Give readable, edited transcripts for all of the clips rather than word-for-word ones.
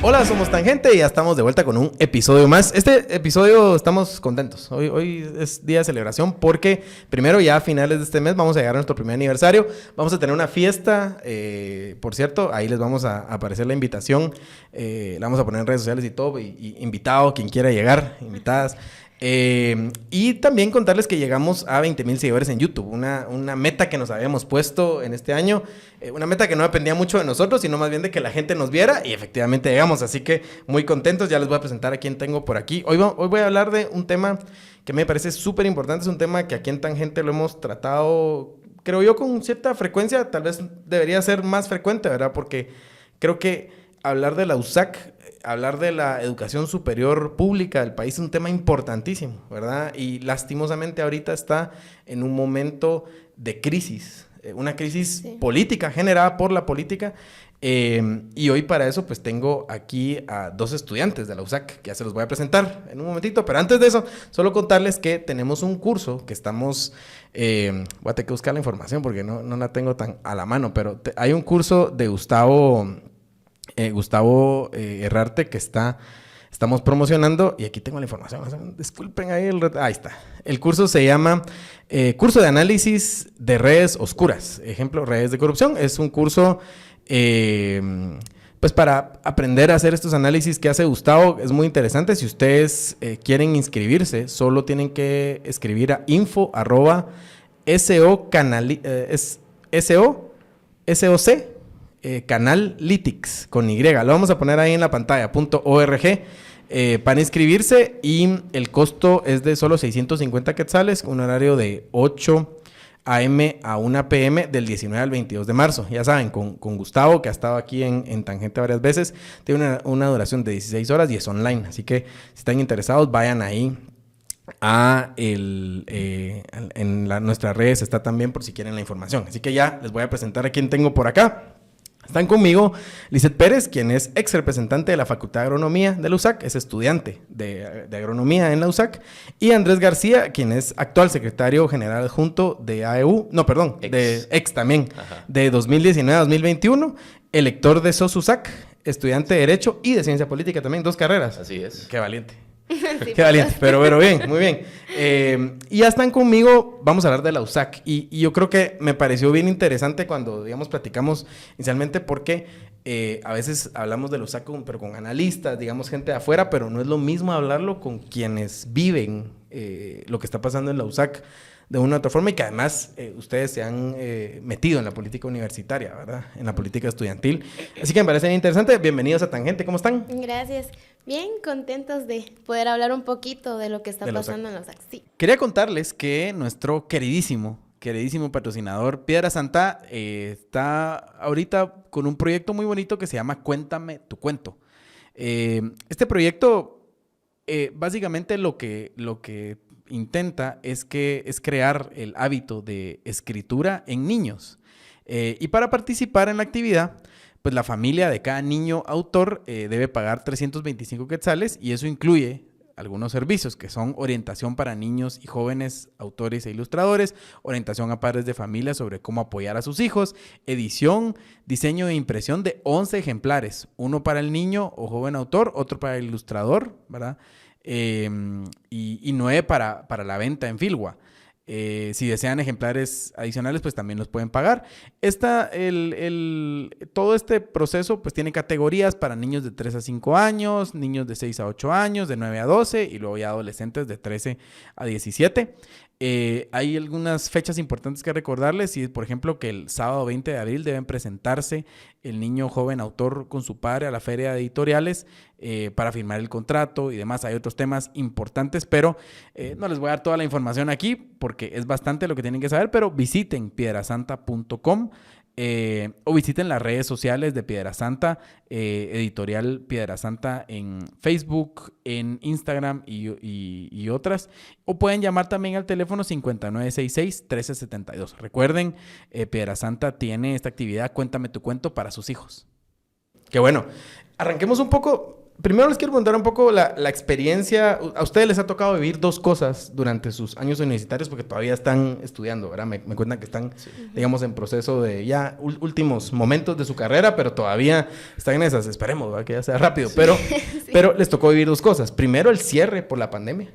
Hola, somos Tangente y ya estamos de vuelta con un episodio más. Este episodio estamos contentos. Hoy es día de celebración porque primero ya a finales de este mes vamos a llegar a nuestro primer aniversario. Vamos a tener una fiesta, por cierto, ahí les vamos a aparecer la invitación. La vamos a poner en redes sociales y todo, y invitado, quien quiera llegar, invitadas. Y también contarles que llegamos a 20,000 seguidores en YouTube, una meta que nos habíamos puesto en este año, una meta que no dependía mucho de nosotros, sino más bien de que la gente nos viera, y efectivamente llegamos, así que muy contentos. Ya les voy a presentar a quién tengo por aquí. Hoy voy a hablar de un tema que me parece súper importante, es un tema que aquí en Tangente lo hemos tratado, creo yo, con cierta frecuencia. Tal vez debería ser más frecuente, ¿verdad? Porque creo que hablar de la USAC, hablar de la educación superior pública del país es un tema importantísimo, ¿verdad? Y lastimosamente ahorita está en un momento de crisis, una crisis política generada por la política. Y hoy para eso pues tengo aquí a dos estudiantes de la USAC, que ya se los voy a presentar en un momentito. Pero antes de eso, solo contarles que tenemos un curso que estamos... voy a tener que buscar la información porque no la tengo tan a la mano, pero hay un curso de Gustavo Herrarte que estamos promocionando, y aquí tengo la información, disculpen ahí ahí está. El curso se llama Curso de Análisis de Redes Oscuras, ejemplo, redes de corrupción. Es un curso pues para aprender a hacer estos análisis que hace Gustavo. Es muy interesante. Si ustedes quieren inscribirse, solo tienen que escribir a info@soc Canallytics con Y. Lo vamos a poner ahí en la pantalla, .org, para inscribirse, y el costo es de solo 650 quetzales, un horario de 8 a.m. a 1 p.m. del 19 al 22 de marzo. Ya saben, con Gustavo, que ha estado aquí en Tangente varias veces, tiene una duración de 16 horas y es online. Así que si están interesados, vayan ahí a nuestras redes, está también por si quieren la información. Así que ya les voy a presentar a quién tengo por acá. Están conmigo Lizeth Pérez, quien es ex representante de la Facultad de Agronomía de la USAC, es estudiante de Agronomía en la USAC, y Andrés García, quien es actual secretario general adjunto de AEU, de ex también, de 2019 a 2021, elector de SOS-USAC, estudiante de Derecho y de Ciencia Política también, 2 carreras. Así es. Qué valiente. Sí, qué valiente, pero bien, muy bien. Y ya están conmigo, vamos a hablar de la USAC. Y yo creo que me pareció bien interesante cuando, digamos, platicamos inicialmente, porque a veces hablamos de la USAC pero con analistas, digamos, gente de afuera, pero no es lo mismo hablarlo con quienes viven lo que está pasando en la USAC de una u otra forma, y que además ustedes se han metido en la política universitaria, ¿verdad? En la política estudiantil. Así que me parece bien interesante. Bienvenidos a Tangente, ¿cómo están? Gracias. Bien contentos de poder hablar un poquito de lo que está pasando en la USAC. Sí. Quería contarles que nuestro queridísimo patrocinador Piedra Santa está ahorita con un proyecto muy bonito que se llama Cuéntame tu cuento. Este proyecto básicamente lo que intenta es crear el hábito de escritura en niños. Y para participar en la actividad, pues la familia de cada niño autor debe pagar 325 quetzales, y eso incluye algunos servicios que son orientación para niños y jóvenes autores e ilustradores, orientación a padres de familia sobre cómo apoyar a sus hijos, edición, diseño e impresión de 11 ejemplares, uno para el niño o joven autor, otro para el ilustrador, ¿verdad? Y 9 para la venta en Filwa. Si desean ejemplares adicionales, pues también los pueden pagar. Todo este proceso pues tiene categorías para niños de 3 a 5 años, niños de 6 a 8 años, de 9 a 12, y luego ya adolescentes de 13 a 17. Hay algunas fechas importantes que recordarles, y por ejemplo que el sábado 20 de abril deben presentarse el niño joven autor con su padre a la feria de editoriales para firmar el contrato y demás. Hay otros temas importantes, pero no les voy a dar toda la información aquí porque es bastante lo que tienen que saber, pero visiten piedrasanta.com o visiten las redes sociales de Piedra Santa, editorial Piedra Santa en Facebook, en Instagram y otras, o pueden llamar también al teléfono 5966-1372. Recuerden, Piedra Santa tiene esta actividad Cuéntame tu cuento para sus hijos. Qué bueno. Arranquemos un poco primero les quiero preguntar un poco la experiencia. A ustedes les ha tocado vivir dos cosas durante sus años universitarios porque todavía están estudiando, ¿verdad? Me cuentan que están, digamos, en proceso de ya últimos momentos de su carrera, pero todavía están en esas. Esperemos, ¿verdad? Que ya sea rápido. Pero, pero les tocó vivir dos cosas. Primero, el cierre por la pandemia,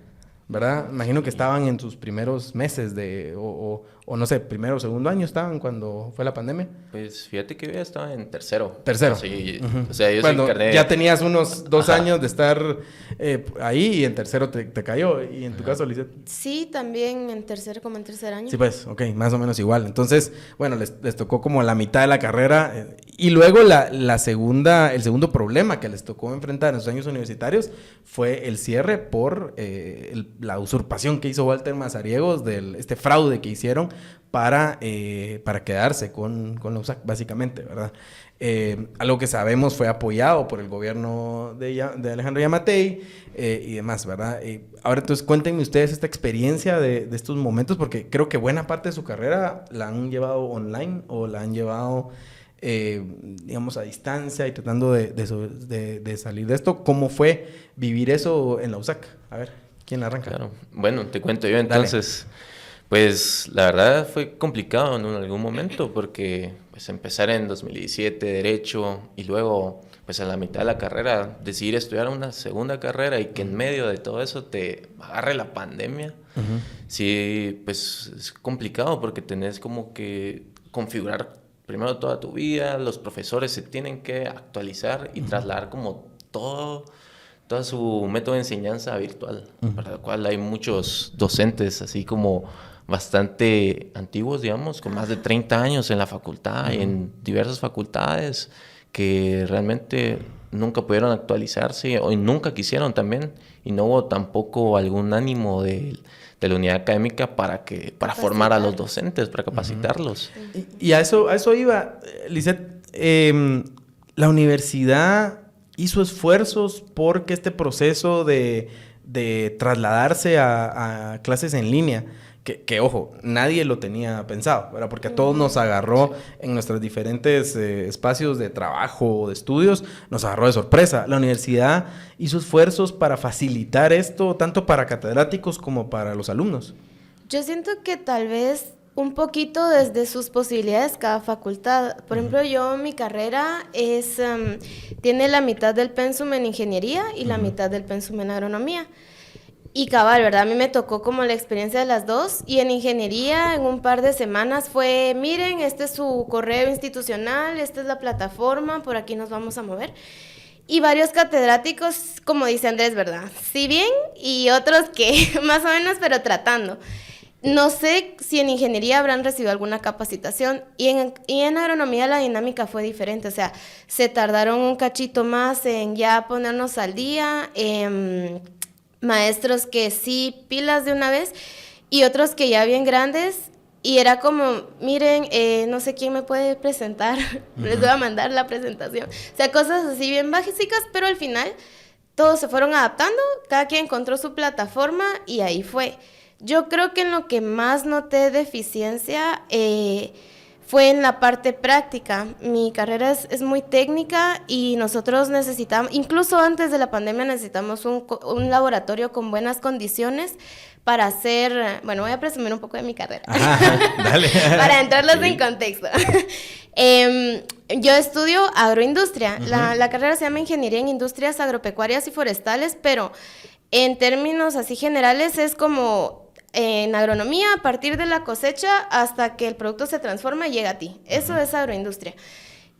¿verdad? Imagino que estaban en sus primeros meses o no sé, primero o segundo año estaban cuando fue la pandemia. Pues fíjate que yo ya estaba en tercero. Tercero. Sí, o sea, yo soy carnet... ya tenías unos 2 años de estar ahí y en tercero te cayó. ¿Y en tu caso, Lisette? Sí, también en tercer año. Sí, pues, ok, más o menos igual. Entonces, bueno, les tocó como la mitad de la carrera. Y luego el segundo problema que les tocó enfrentar en sus años universitarios fue el cierre por la usurpación que hizo Walter Mazariegos este fraude que hicieron para quedarse con la USAC, básicamente, ¿verdad? Algo que sabemos fue apoyado por el gobierno de Alejandro Yamatei y demás, ¿verdad? Ahora, entonces, cuéntenme ustedes esta experiencia de estos momentos, porque creo que buena parte de su carrera la han llevado online o la han llevado, digamos, a distancia y tratando de salir de esto. ¿Cómo fue vivir eso en la USAC? A ver, ¿quién arranca? Claro. Bueno, te cuento yo entonces. Dale. Pues la verdad fue complicado en algún momento porque pues empezar en 2017 Derecho y luego pues a la mitad de la carrera decidir estudiar una segunda carrera y que en medio de todo eso te agarre la pandemia. Sí, pues es complicado porque tenés como que configurar primero toda tu vida, los profesores se tienen que actualizar y trasladar como toda su método de enseñanza virtual, para lo cual hay muchos docentes así como bastante antiguos, digamos, con más de 30 años en la facultad y en diversas facultades que realmente nunca pudieron actualizarse o nunca quisieron también y no hubo tampoco algún ánimo de la unidad académica para formar a los docentes, para capacitarlos. Y a eso iba, Lisette, la universidad hizo esfuerzos porque este proceso de trasladarse a clases en línea, que ojo, nadie lo tenía pensado, ¿verdad? Porque a todos nos agarró en nuestros diferentes espacios de trabajo o de estudios, nos agarró de sorpresa. La universidad hizo esfuerzos para facilitar esto, tanto para catedráticos como para los alumnos. Yo siento que tal vez un poquito desde sus posibilidades cada facultad. Por ejemplo, mi carrera tiene la mitad del pensum en ingeniería y la mitad del pensum en agronomía. Y cabal, ¿verdad? A mí me tocó como la experiencia de las dos. Y en ingeniería, en un par de semanas fue, miren, este es su correo institucional, esta es la plataforma, por aquí nos vamos a mover. Y varios catedráticos, como dice Andrés, ¿verdad? Sí bien, y otros que más o menos, pero tratando. No sé si en ingeniería habrán recibido alguna capacitación y en agronomía la dinámica fue diferente, o sea, se tardaron un cachito más en ya ponernos al día, maestros que sí, pilas de una vez, y otros que ya bien grandes, y era como, miren, no sé quién me puede presentar, les voy a mandar la presentación. O sea, cosas así bien básicas, pero al final todos se fueron adaptando, cada quien encontró su plataforma y ahí fue. Yo creo que en lo que más noté deficiencia fue en la parte práctica. Mi carrera es muy técnica y nosotros necesitamos, incluso antes de la pandemia, necesitamos un laboratorio con buenas condiciones para hacer, bueno, voy a presumir un poco de mi carrera. Dale. Para entrarlos en contexto. Yo estudio agroindustria. La carrera se llama Ingeniería en Industrias Agropecuarias y Forestales, pero en términos así generales es como en agronomía, a partir de la cosecha hasta que el producto se transforma y llega a ti. Eso es agroindustria.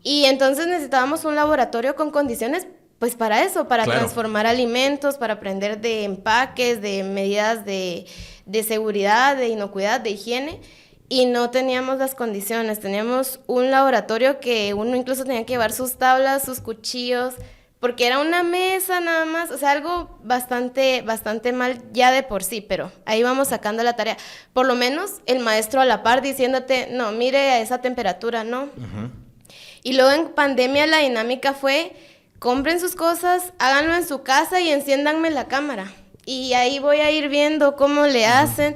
Y entonces necesitábamos un laboratorio con condiciones, pues para eso, para transformar alimentos, para aprender de empaques, de medidas de seguridad, de inocuidad, de higiene. Y no teníamos las condiciones. Teníamos un laboratorio que uno incluso tenía que llevar sus tablas, sus cuchillos, porque era una mesa nada más, o sea, algo bastante mal ya de por sí, pero ahí vamos sacando la tarea. Por lo menos el maestro a la par diciéndote, no, mire a esa temperatura, ¿no? Y luego en pandemia la dinámica fue, compren sus cosas, háganlo en su casa y enciéndanme la cámara. Y ahí voy a ir viendo cómo le hacen.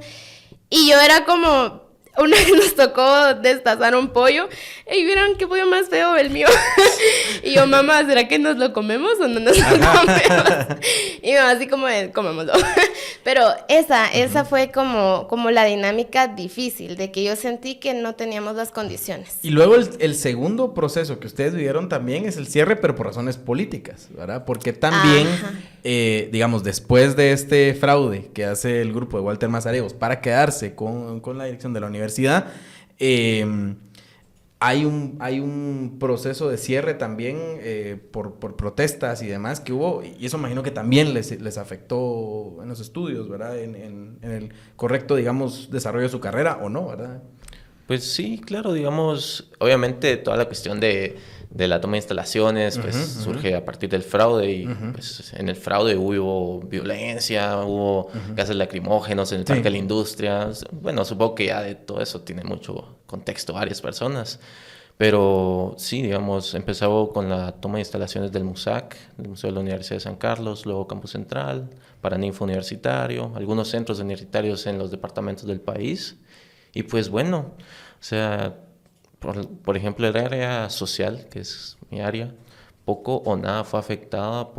Y yo era como, una vez nos tocó destazar un pollo y vieron qué pollo más feo el mío. Y yo, mamá, ¿será que nos lo comemos o no nos lo comemos? Y mamá así como de, comémoslo. Pero esa fue como la dinámica difícil, de que yo sentí que no teníamos las condiciones. Y luego el segundo proceso que ustedes vivieron también es el cierre, pero por razones políticas, ¿verdad? Porque también, digamos, después de este fraude que hace el grupo de Walter Mazariegos para quedarse con la dirección de la universidad, hay un proceso de cierre también por protestas y demás que hubo, y eso imagino que también les afectó en los estudios, ¿verdad? En el correcto, digamos, desarrollo de su carrera, ¿o no, verdad? Pues sí, claro, digamos, obviamente toda la cuestión de la toma de instalaciones, pues surge a partir del fraude y pues en el fraude hubo violencia, hubo gases lacrimógenos en el Parque de la Industria. Bueno, supongo que ya de todo eso tiene mucho contexto varias personas, pero sí, digamos, empezó con la toma de instalaciones del MUSAC, del Museo de la Universidad de San Carlos, luego Campus Central, Paraninfo Universitario, algunos centros universitarios en los departamentos del país. Y pues bueno, o sea, por ejemplo, el área social, que es mi área, poco o nada fue afectada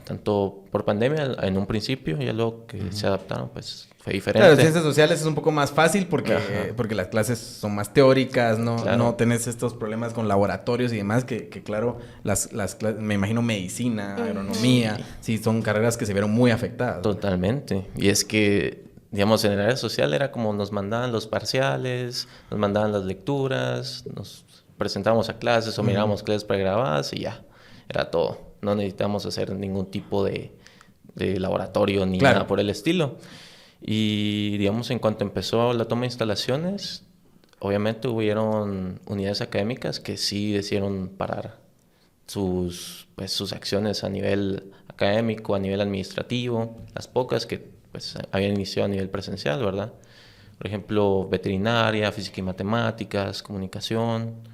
tanto por pandemia en un principio, y luego que se adaptaron, pues fue diferente. Claro, ciencias sociales es un poco más fácil porque las clases son más teóricas, no tenés estos problemas con laboratorios y demás, que claro, las clases, me imagino medicina, agronomía, sí, son carreras que se vieron muy afectadas. Totalmente, y es que digamos, en el área social era como nos mandaban los parciales, nos mandaban las lecturas, nos presentábamos a clases o mirábamos clases pregrabadas y ya, era todo. No necesitamos hacer ningún tipo de laboratorio ni nada por el estilo. Y, digamos, en cuanto empezó la toma de instalaciones, obviamente hubieron unidades académicas que sí decidieron parar sus acciones a nivel académico, a nivel administrativo, las pocas que pues habían iniciado a nivel presencial, ¿verdad? Por ejemplo, veterinaria, física y matemáticas, comunicación.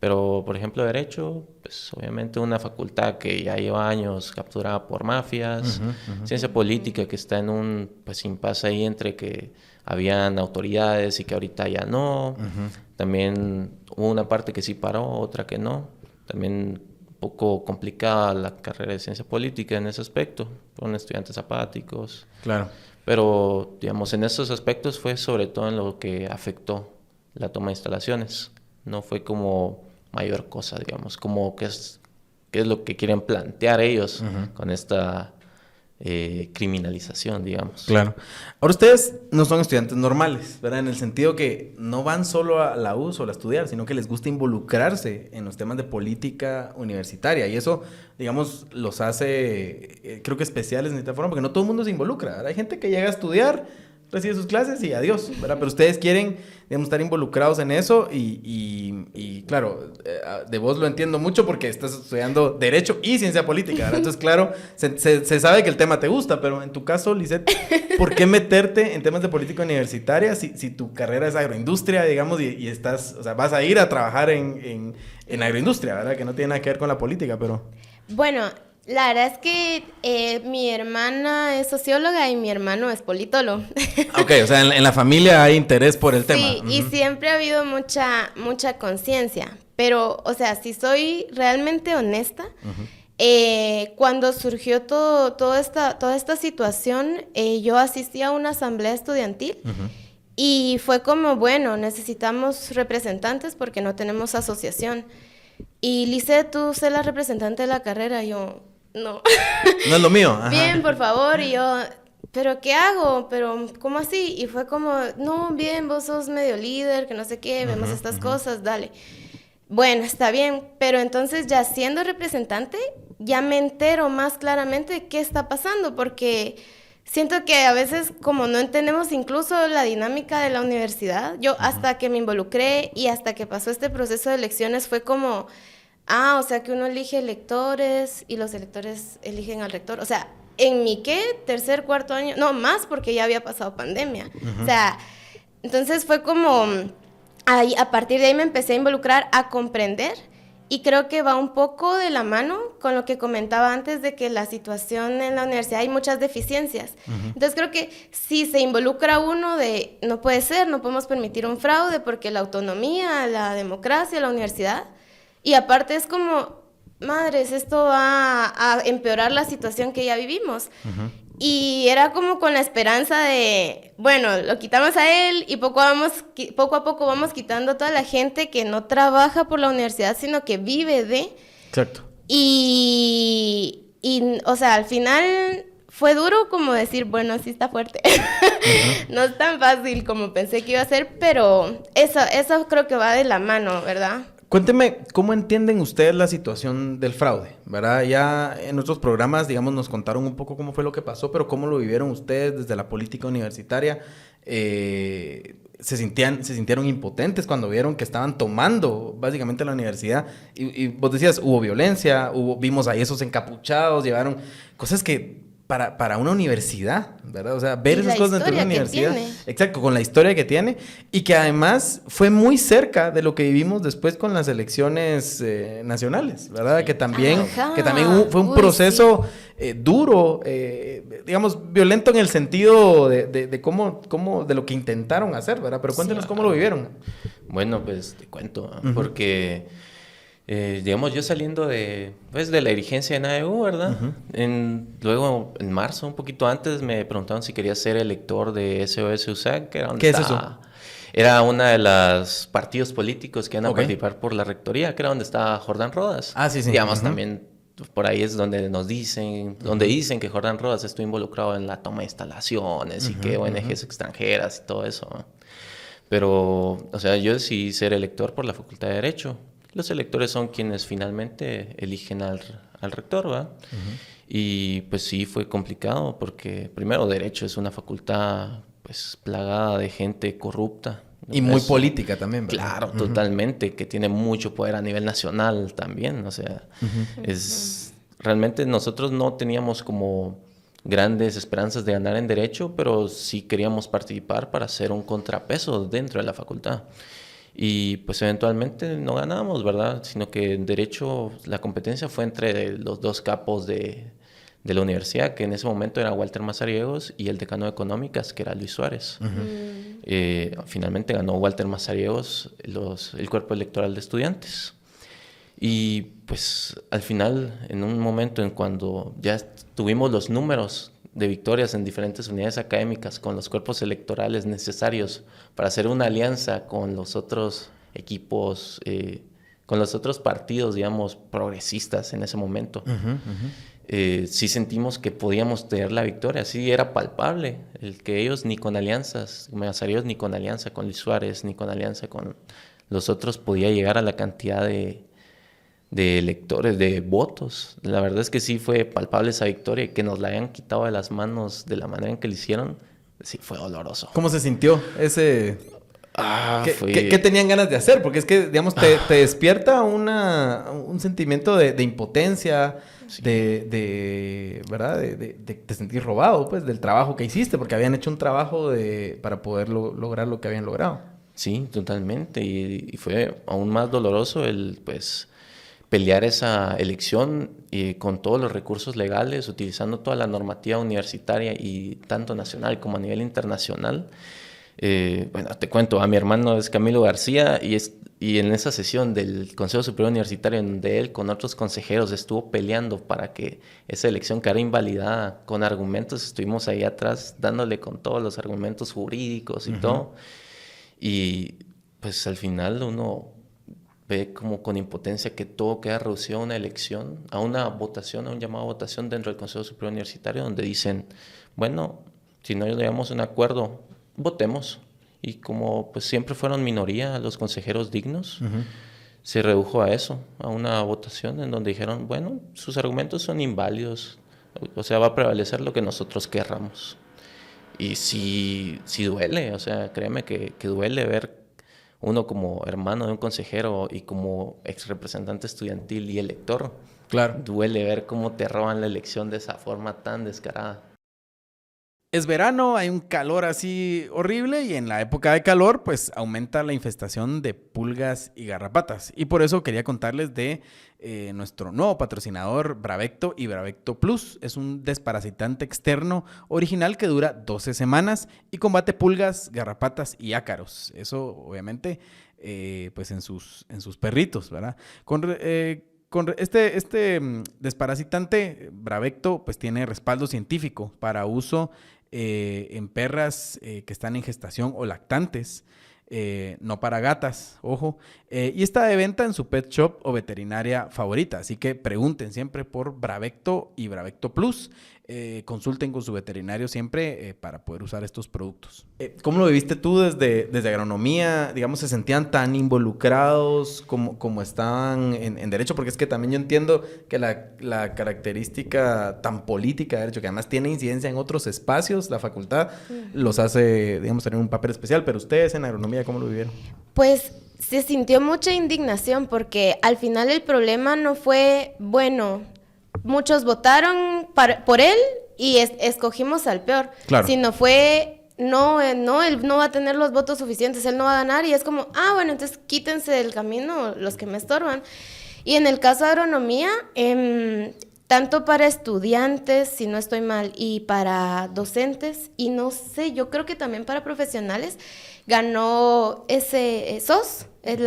Pero, por ejemplo, derecho, pues obviamente una facultad que ya lleva años capturada por mafias. Ciencia política que está en un impasse ahí entre que habían autoridades y que ahorita ya no. También hubo una parte que sí paró, otra que no. También un poco complicada la carrera de ciencia política en ese aspecto. Fueron estudiantes apáticos. Claro. Pero, digamos, en esos aspectos fue sobre todo en lo que afectó la toma de instalaciones. No fue como mayor cosa, digamos, como qué es lo que quieren plantear ellos con esta criminalización, digamos. Claro. Ahora ustedes no son estudiantes normales, ¿verdad? En el sentido que no van solo a la U solo a estudiar, sino que les gusta involucrarse en los temas de política universitaria. Y eso, digamos, los hace, creo que especiales en esta forma, porque no todo el mundo se involucra, ¿verdad? Hay gente que llega a estudiar, recibe sus clases y adiós, ¿verdad? Pero ustedes quieren, digamos, estar involucrados en eso y claro, de vos lo entiendo mucho porque estás estudiando Derecho y Ciencia Política, ¿verdad? Entonces, claro, se sabe que el tema te gusta, pero en tu caso, Lisette, ¿por qué meterte en temas de política universitaria si tu carrera es agroindustria, digamos, y estás, o sea, vas a ir a trabajar en agroindustria, ¿verdad? Que no tiene nada que ver con la política, pero... Bueno... La verdad es que mi hermana es socióloga y mi hermano es politólogo. Ok, o sea, en la familia hay interés por el tema. Sí, y siempre ha habido mucha conciencia. Pero, o sea, si soy realmente honesta, cuando surgió toda esta situación, yo asistí a una asamblea estudiantil y fue como, bueno, necesitamos representantes porque no tenemos asociación. Y Lisette, tú sé la representante de la carrera. Y yo... No. No es lo mío. Ajá. Bien, por favor. Y yo, ¿pero qué hago? ¿Pero cómo así? Y fue como, no, bien, vos sos medio líder, que no sé qué, vemos estas cosas, dale. Bueno, está bien, pero entonces ya siendo representante, ya me entero más claramente de qué está pasando, porque siento que a veces como no entendemos incluso la dinámica de la universidad, yo hasta que me involucré y hasta que pasó este proceso de elecciones fue como... o sea que uno elige electores y los electores eligen al rector. O sea, en mi tercer, cuarto año, no, más porque ya había pasado pandemia. O sea, entonces fue como, a partir de ahí me empecé a involucrar, a comprender Y creo que va un poco de la mano con lo que comentaba antes de que la situación en la universidad hay muchas deficiencias. Entonces creo que si se involucra uno de no puede ser, no podemos permitir un fraude porque la autonomía, la democracia, la universidad, y aparte es como, madres, esto va a empeorar la situación que ya vivimos. Y era como con la esperanza de, bueno, lo quitamos a él y poco a poco vamos quitando a toda la gente que no trabaja por la universidad, sino que vive de... Exacto. Y o sea, al final fue duro como decir, bueno, sí está fuerte. No es tan fácil como pensé que iba a ser, pero eso creo que va de la mano, ¿verdad? Cuénteme, ¿cómo entienden ustedes la situación del fraude? ¿Verdad? Ya en otros programas, digamos, nos contaron un poco cómo fue lo que pasó, pero ¿cómo lo vivieron ustedes desde la política universitaria? ¿Se sintieron impotentes cuando vieron que estaban tomando básicamente la universidad? Y vos decías, hubo violencia, vimos ahí esos encapuchados, llevaron cosas que... Para una universidad, ¿verdad? O sea, ver esas cosas dentro de una universidad. Exacto, con la historia que tiene. Y que además fue muy cerca de lo que vivimos después con las elecciones nacionales, ¿verdad? Que también fue un proceso duro, digamos, violento en el sentido de cómo, de lo que intentaron hacer, ¿verdad? Pero cuéntenos cómo lo vivieron. Bueno, pues te cuento, porque... digamos, yo saliendo de la dirigencia de NAEU, ¿verdad? Luego, en marzo, un poquito antes, me preguntaron si quería ser elector de SOS USAC, que era donde ¿Qué es eso? Era una de los partidos políticos que iban a participar por la rectoría, que era donde estaba Jordán Rodas. Ah, sí, sí. Digamos, también por ahí es donde donde dicen que Jordán Rodas estuvo involucrado en la toma de instalaciones y que ONGs extranjeras y todo eso, ¿no? Pero, o sea, yo decidí ser elector por la Facultad de Derecho. Los electores son quienes finalmente eligen al rector, ¿verdad? Y pues sí, fue complicado porque primero Derecho es una facultad pues plagada de gente corrupta. Y muy política también, ¿verdad? Claro, totalmente, que tiene mucho poder a nivel nacional también, o sea, realmente nosotros no teníamos como grandes esperanzas de ganar en Derecho, pero sí queríamos participar para hacer un contrapeso dentro de la facultad. Y pues eventualmente no ganamos, ¿verdad? Sino que en Derecho la competencia fue entre los dos capos de la universidad, que en ese momento era Walter Mazariegos y el decano de Económicas, que era Luis Suárez. Finalmente ganó Walter Mazariegos el cuerpo electoral de estudiantes. Y pues al final, en un momento en cuando ya tuvimos los números de victorias en diferentes unidades académicas con los cuerpos electorales necesarios para hacer una alianza con los otros equipos, con los otros partidos, digamos, progresistas en ese momento. Sí sentimos que podíamos tener la victoria, sí era palpable, el que ellos ni con alianzas, Mazariegos ni con alianza con Luis Suárez, ni con alianza con los otros podía llegar a la cantidad de electores, de votos. La verdad es que sí fue palpable esa victoria y que nos la hayan quitado de las manos de la manera en que lo hicieron, sí fue doloroso. ¿Cómo se sintió ese...? ¿Qué tenían ganas de hacer? Porque es que, digamos, te despierta un sentimiento de impotencia, sí. ¿Verdad? De sentir robado, pues, del trabajo que hiciste, porque habían hecho un trabajo para poder lograr lo que habían logrado. Sí, totalmente. Y fue aún más doloroso pues pelear esa elección con todos los recursos legales, utilizando toda la normativa universitaria y tanto nacional como a nivel internacional. Bueno, te cuento, mi hermano es Camilo García y en esa sesión del Consejo Superior Universitario, en donde él con otros consejeros estuvo peleando para que esa elección quedara invalidada con argumentos, estuvimos ahí atrás dándole con todos los argumentos jurídicos y todo. Y pues al final uno ve como con impotencia que todo queda reducido a una elección, a una votación, a un llamado a votación dentro del Consejo Superior Universitario, donde dicen, bueno, si no llegamos a un acuerdo, votemos. Y como pues siempre fueron minoría los consejeros dignos, se redujo a eso, a una votación en donde dijeron, bueno, sus argumentos son inválidos, o sea, va a prevalecer lo que nosotros querramos. Y sí duele, o sea, créeme que duele ver uno como hermano de un consejero y como ex representante estudiantil y elector. Claro. Duele ver cómo te roban la elección de esa forma tan descarada. Es verano, hay un calor así horrible y en la época de calor pues aumenta la infestación de pulgas y garrapatas. Y por eso quería contarles de nuestro nuevo patrocinador Bravecto y Bravecto Plus. Es un desparasitante externo original que dura 12 semanas y combate pulgas, garrapatas y ácaros. Eso obviamente pues en sus perritos, ¿verdad? Con este desparasitante Bravecto pues tiene respaldo científico para uso en perras que están en gestación o lactantes, no para gatas, ojo, y está de venta en su pet shop o veterinaria favorita, así que pregunten siempre por Bravecto y Bravecto Plus, consulten con su veterinario siempre para poder usar estos productos. ¿Cómo lo viviste tú desde agronomía? Digamos, ¿se sentían tan involucrados como estaban en derecho? Porque es que también yo entiendo que la característica tan política de derecho, que además tiene incidencia en otros espacios, la facultad, los hace, digamos, tener un papel especial, pero ustedes en agronomía, ¿cómo lo vivieron? Pues se sintió mucha indignación porque al final el problema no fue, bueno, muchos votaron por él y escogimos al peor, claro, sino fue, no, él no va a tener los votos suficientes, él no va a ganar y es como, bueno, entonces quítense del camino los que me estorban. Y en el caso de agronomía, tanto para estudiantes, si no estoy mal, y para docentes, y no sé, yo creo que también para profesionales, ganó ese SOS, es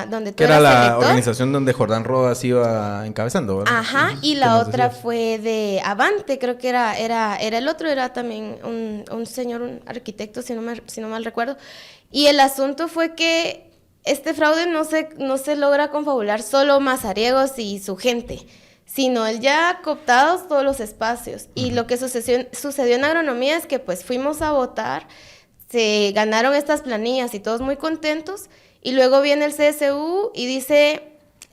donde tú que era eras la selector. organización donde Jordán Rodas iba encabezando, ¿verdad? Ajá, y la otra fue de Avante, creo que era el otro, era también un señor, un arquitecto, si no mal recuerdo. Y el asunto fue que este fraude no se logra confabular solo Mazariegos y su gente, sino él ya ha cooptado todos los espacios. Y lo que sucedió en agronomía es que pues fuimos a votar, se ganaron estas planillas y todos muy contentos, y luego viene el CSU y dice,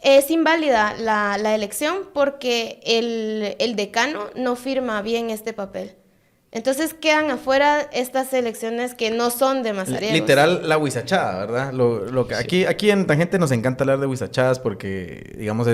es inválida la elección porque el decano no firma bien este papel. Entonces quedan afuera estas elecciones que no son de Mazariegos. Literal, la huizachada, ¿verdad? Lo que aquí en Tangente nos encanta hablar de huizachadas porque, digamos,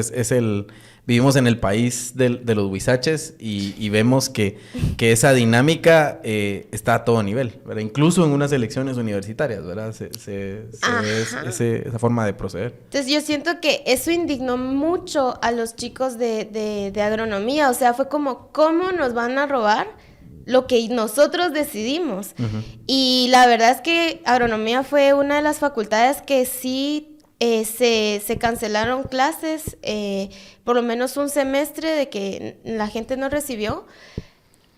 vivimos en el país de los huizaches y vemos que esa dinámica está a todo nivel, ¿verdad? Incluso en unas elecciones universitarias, ¿verdad? Se ve esa forma de proceder. Entonces yo siento que eso indignó mucho a los chicos de agronomía. O sea, fue como, ¿cómo nos van a robar lo que nosotros decidimos? Uh-huh. Y la verdad es que agronomía fue una de las facultades que sí se cancelaron clases, por lo menos un semestre de que la gente no recibió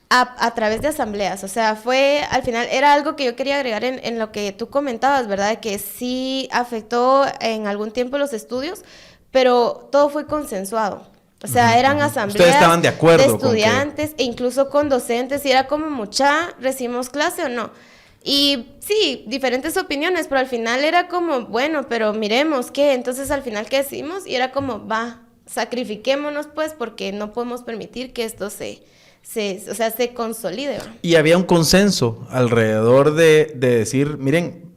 a través de asambleas. O sea, al final era algo que yo quería agregar en lo que tú comentabas, ¿verdad? Que sí afectó en algún tiempo los estudios, pero todo fue consensuado. O sea, eran asambleas. Ustedes estaban de acuerdo de estudiantes e incluso con docentes, y era como, ¿recibimos clase o no? Y sí, diferentes opiniones, pero al final era como, bueno, pero miremos qué. Entonces al final, ¿qué decimos? Y era como, sacrifiquémonos pues, porque no podemos permitir que esto se consolide. Y había un consenso alrededor de decir, miren,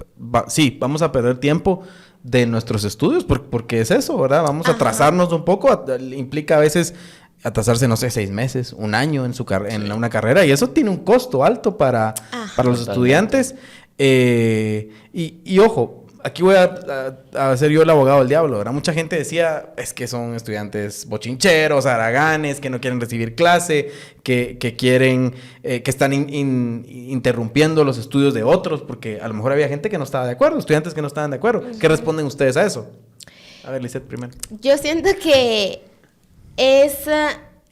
sí, vamos a perder tiempo de nuestros estudios, porque es eso, ¿verdad? Vamos a atrasarnos un poco, implica a veces atrasarse, no sé, 6 meses, un año en una carrera, y eso tiene un costo alto para los estudiantes. Y ojo, aquí voy a ser yo el abogado del diablo, ¿verdad? Mucha gente decía, es que son estudiantes bochincheros, haraganes, que no quieren recibir clase, que quieren, que están interrumpiendo los estudios de otros, porque a lo mejor había gente que no estaba de acuerdo, estudiantes que no estaban de acuerdo. ¿Qué responden ustedes a eso? A ver, Lisette, primero. Yo siento que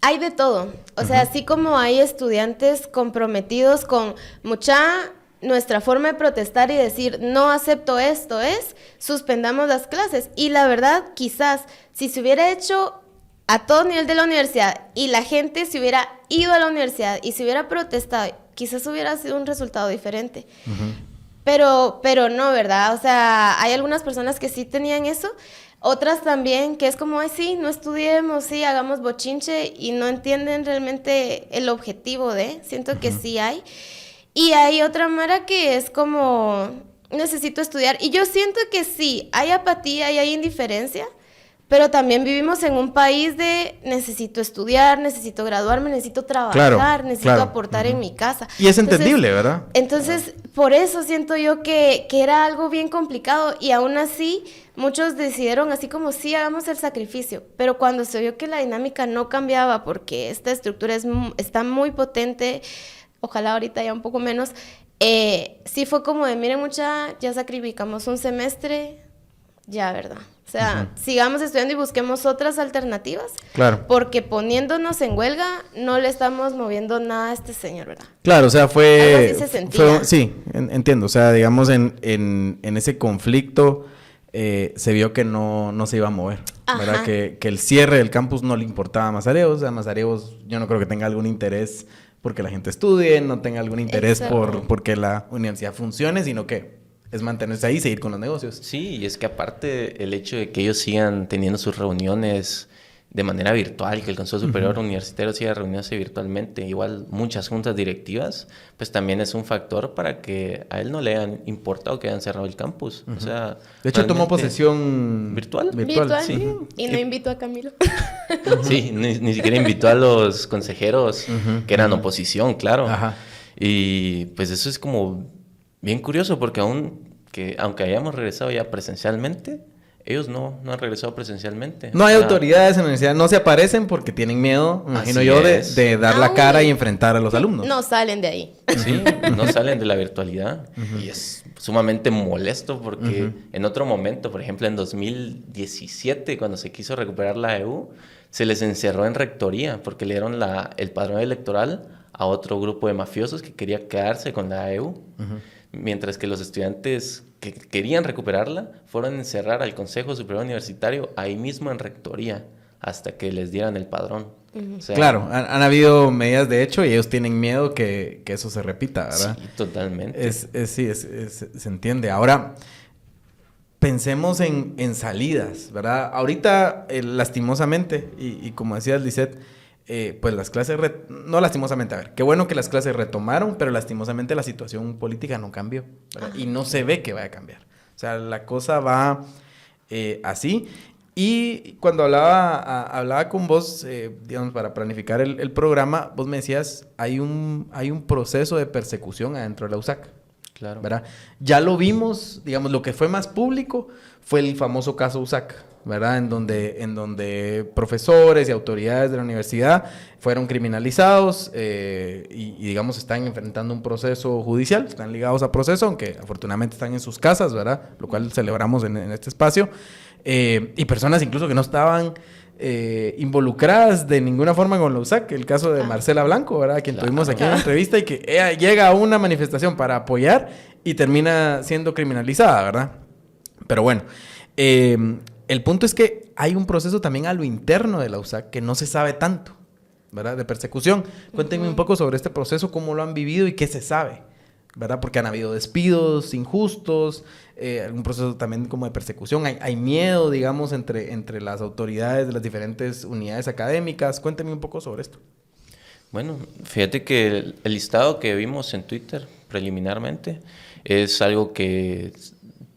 hay de todo. O sea, así como hay estudiantes comprometidos con nuestra forma de protestar y decir, no acepto esto, suspendamos las clases. Y la verdad, quizás, si se hubiera hecho a todo nivel de la universidad y la gente se hubiera ido a la universidad y se hubiera protestado, quizás hubiera sido un resultado diferente. Pero no, ¿verdad? O sea, hay algunas personas que sí tenían eso, otras también que es como, sí, no estudiemos, sí, hagamos bochinche, y no entienden realmente el objetivo siento que sí hay. Y hay otra mara que es como, necesito estudiar. Y yo siento que sí, hay apatía y hay indiferencia, pero también vivimos en un país de necesito estudiar, necesito graduarme, necesito trabajar, necesito aportar en mi casa. Y es entendible, ¿verdad? Entonces, por eso siento yo que era algo bien complicado y aún así muchos decidieron así como sí, hagamos el sacrificio, pero cuando se vio que la dinámica no cambiaba porque esta estructura está muy potente, ojalá ahorita ya un poco menos, sí fue como de, miren ya sacrificamos un semestre, ya, ¿verdad? O sea, sigamos estudiando y busquemos otras alternativas. Claro. Porque poniéndonos en huelga, no le estamos moviendo nada a este señor, ¿verdad? Claro, o sea, fue... Algo así se sentía. Sí, entiendo. O sea, digamos, en ese conflicto se vio que no se iba a mover. ¿Verdad? Que el cierre del campus no le importaba a Mazariegos. O sea, Mazariegos yo no creo que tenga algún interés porque la gente estudie, no tenga algún interés porque la universidad funcione, sino que es mantenerse ahí y seguir con los negocios. Sí, y es que aparte el hecho de que ellos sigan teniendo sus reuniones de manera virtual, que el Consejo Superior Universitario siga reuniéndose virtualmente, igual muchas juntas directivas, pues también es un factor para que a él no le hayan importado que hayan cerrado el campus. O sea, de hecho tomó posesión virtual. Sí. Y no invitó a Camilo. Sí, ni siquiera invitó a los consejeros que eran oposición, claro. Y pues eso es como bien curioso porque aunque hayamos regresado ya presencialmente, ellos no han regresado presencialmente. No hay autoridades en la universidad, no se aparecen porque tienen miedo, imagino yo, de dar la cara y enfrentar a los alumnos. No salen de ahí. Sí, no salen de la virtualidad. Y es sumamente molesto porque en otro momento, por ejemplo en 2017, cuando se quiso recuperar la EU, se les encerró en rectoría porque le dieron el padrón electoral a otro grupo de mafiosos que quería quedarse con la EU. Mientras que los estudiantes que querían recuperarla fueron a encerrar al Consejo Superior Universitario ahí mismo en rectoría hasta que les dieran el padrón. O sea, claro, han habido medidas de hecho y ellos tienen miedo que eso se repita, ¿verdad? Sí, totalmente. Se entiende. Ahora, pensemos en salidas, ¿verdad? Ahorita, lastimosamente, y como decías, Lisette, pues las clases, no lastimosamente, a ver, qué bueno que las clases retomaron, pero lastimosamente la situación política no cambió, ¿verdad? Y no se ve que vaya a cambiar. O sea, la cosa va así. Y cuando hablaba con vos, digamos, para planificar el programa, vos me decías, hay un proceso de persecución adentro de la USAC. Claro. ¿Verdad? Ya lo vimos, digamos, lo que fue más público fue el famoso caso USAC, ¿verdad? En donde profesores y autoridades de la universidad fueron criminalizados y digamos, están enfrentando un proceso judicial, están ligados a proceso, aunque afortunadamente están en sus casas, ¿verdad? Lo cual celebramos en este espacio. Y personas incluso que no estaban involucradas de ninguna forma con la USAC, el caso de Marcela Blanco, ¿verdad? Quien tuvimos aquí en la entrevista y que ella llega a una manifestación para apoyar y termina siendo criminalizada, ¿verdad? Pero bueno, el punto es que hay un proceso también a lo interno de la USAC que no se sabe tanto, ¿verdad? De persecución. Cuéntenme un poco sobre este proceso, cómo lo han vivido y qué se sabe, ¿verdad? Porque han habido despidos injustos, algún proceso también como de persecución. Hay miedo, digamos, entre las autoridades de las diferentes unidades académicas. Cuéntenme un poco sobre esto. Bueno, fíjate que el listado que vimos en Twitter preliminarmente es algo que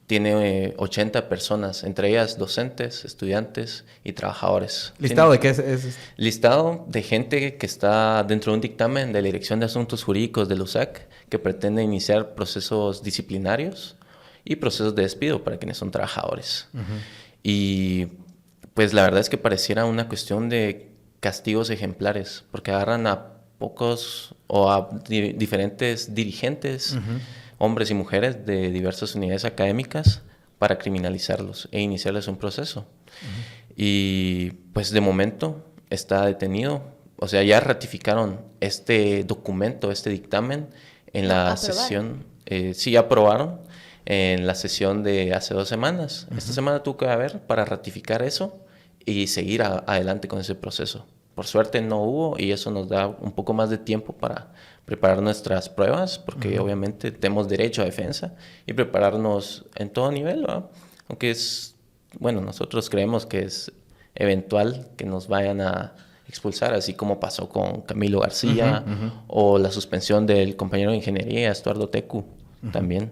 tiene 80 personas, entre ellas docentes, estudiantes y trabajadores. ¿Listado de qué es? Listado de gente que está dentro de un dictamen de la Dirección de Asuntos Jurídicos de la USAC que pretende iniciar procesos disciplinarios y procesos de despido para quienes son trabajadores. Y pues la verdad es que pareciera una cuestión de castigos ejemplares, porque agarran a pocos o a diferentes dirigentes, hombres y mujeres de diversas unidades académicas para criminalizarlos e iniciarles un proceso. Y pues de momento está detenido. O sea, ya ratificaron este documento, este dictamen en la sesión. Sí, aprobaron en la sesión de hace 2 semanas. Esta semana tuvo que haber para ratificar eso y seguir adelante con ese proceso. Por suerte no hubo y eso nos da un poco más de tiempo para preparar nuestras pruebas, porque obviamente tenemos derecho a defensa y prepararnos en todo nivel, ¿verdad? Aunque nosotros creemos que es eventual que nos vayan a expulsar, así como pasó con Camilo García o la suspensión del compañero de ingeniería, Estuardo Tecu, también.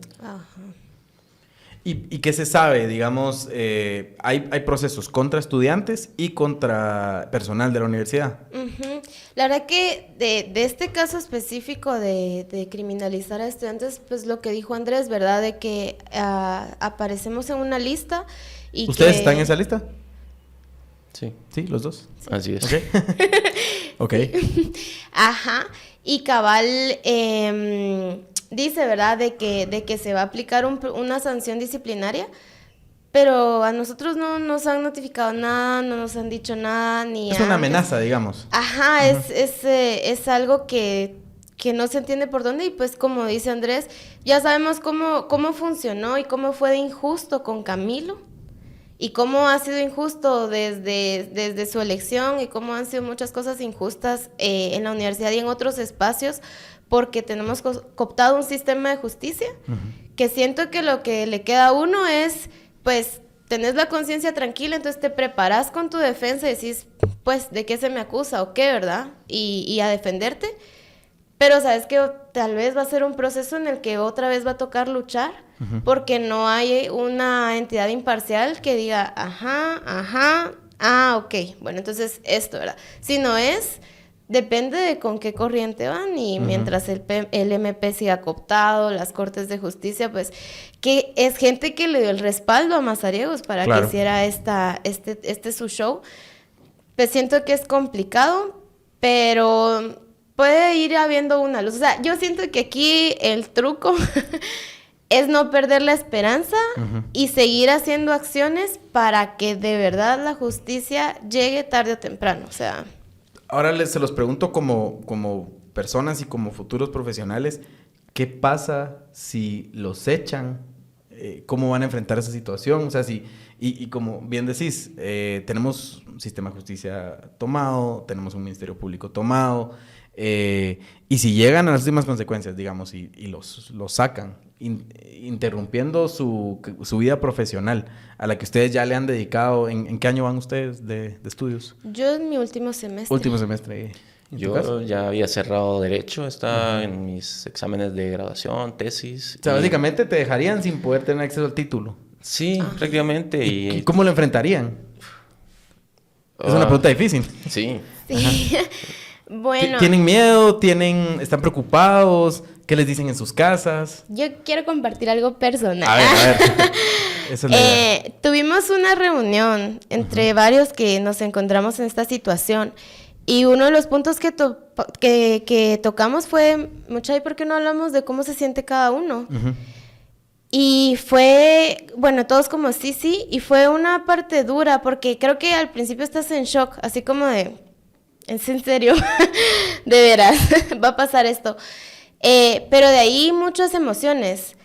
¿Y qué se sabe? Digamos, hay procesos contra estudiantes y contra personal de la universidad. Uh-huh. La verdad que de este caso específico de criminalizar a estudiantes, pues lo que dijo Andrés, ¿verdad? De que aparecemos en una lista y ¿Ustedes están en esa lista? Sí. Sí, los dos. Sí. Así es. Ok. Ajá. Y cabal dice, ¿verdad? De que se va a aplicar una sanción disciplinaria, pero a nosotros no nos han notificado nada, no nos han dicho nada, ni es una amenaza, digamos. Ajá, uh-huh. es algo que no se entiende por dónde, y pues como dice Andrés, ya sabemos cómo funcionó y cómo fue de injusto con Camilo, y cómo ha sido injusto desde su elección, y cómo han sido muchas cosas injustas en la universidad y en otros espacios, porque tenemos cooptado un sistema de justicia, uh-huh, que siento que lo que le queda a uno es, pues, tenés la conciencia tranquila, entonces te preparás con tu defensa y decís, pues, ¿de qué se me acusa o qué, verdad? Y a defenderte. Pero sabes que tal vez va a ser un proceso en el que otra vez va a tocar luchar, uh-huh, porque no hay una entidad imparcial que diga, ok, bueno, entonces esto, ¿verdad? Si no es, depende de con qué corriente van, y uh-huh, mientras el MP siga cooptado, las cortes de justicia, pues, que es gente que le dio el respaldo a Mazariegos para que hiciera este su show. Pues siento que es complicado, pero puede ir habiendo una luz. O sea, yo siento que aquí el truco es no perder la esperanza, uh-huh, y seguir haciendo acciones para que de verdad la justicia llegue tarde o temprano. O sea, ahora se los pregunto como personas y como futuros profesionales, ¿qué pasa si los echan? ¿Cómo van a enfrentar esa situación? O sea, y como bien decís, tenemos un sistema de justicia tomado, tenemos un ministerio público tomado, y si llegan a las últimas consecuencias, digamos, y los sacan, interrumpiendo su vida profesional, a la que ustedes ya le han dedicado. ¿En qué año van ustedes de estudios? Yo en mi último semestre. Último semestre. Yo ya había cerrado Derecho, estaba, uh-huh, en mis exámenes de graduación, tesis. O sea, básicamente te dejarían sin poder tener acceso al título. Sí, prácticamente. ¿Y cómo lo enfrentarían? Es una pregunta difícil. Sí. Bueno. ¿Tienen miedo? ¿Están preocupados? ¿Qué les dicen en sus casas? Yo quiero compartir algo personal. A ver. Eso es tuvimos una reunión entre, uh-huh, varios que nos encontramos en esta situación. Y uno de los puntos que tocamos fue, mucha, ¿y por qué no hablamos de cómo se siente cada uno? Uh-huh. Y fue, bueno, todos como sí, y fue una parte dura, porque creo que al principio estás en shock, así como de, ¿es en serio? De veras, va a pasar esto. Pero de ahí muchas emociones,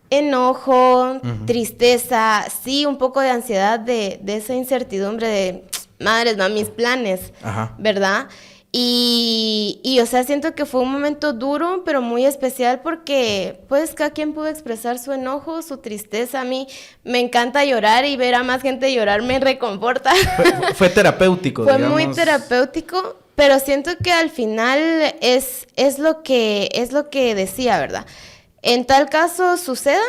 enojo, uh-huh, tristeza, sí, un poco de ansiedad de esa incertidumbre de, madres, no, mis planes, ajá, ¿verdad? Y o sea, siento que fue un momento duro, pero muy especial, porque pues cada quien pudo expresar su enojo, su tristeza. A mí me encanta llorar, y ver a más gente llorar me reconforta. Fue terapéutico, digamos. Fue muy terapéutico, pero siento que al final es lo que decía, ¿verdad? En tal caso suceda,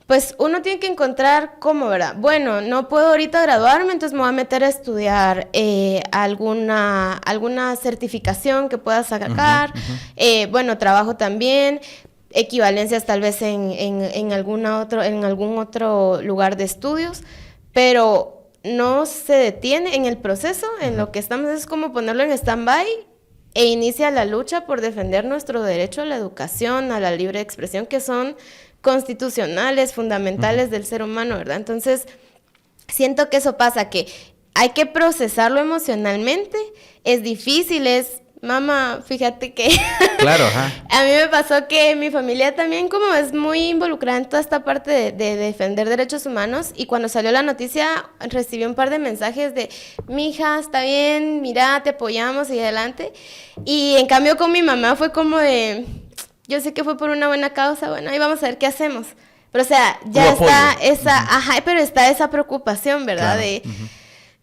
pues uno tiene que encontrar cómo, ¿verdad? Bueno, no puedo ahorita graduarme, entonces me voy a meter a estudiar alguna certificación que pueda sacar. Uh-huh, uh-huh. Bueno, trabajo también, equivalencias tal vez en algún otro lugar de estudios, pero no se detiene en el proceso, en, uh-huh, lo que estamos es como ponerlo en stand-by, e inicia la lucha por defender nuestro derecho a la educación, a la libre expresión, que son constitucionales, fundamentales, uh-huh, del ser humano, ¿verdad? Entonces, siento que eso pasa, que hay que procesarlo emocionalmente, es difícil, mamá, fíjate que claro, ajá, a mí me pasó que mi familia también como es muy involucrada en toda esta parte de defender derechos humanos, y cuando salió la noticia recibí un par de mensajes de, mija, está bien, mira, te apoyamos y adelante, y en cambio con mi mamá fue como de, yo sé que fue por una buena causa, bueno, ahí vamos a ver qué hacemos. Pero, o sea, ya está esa, uh-huh, ajá, pero está esa preocupación, ¿verdad? Claro. De, uh-huh,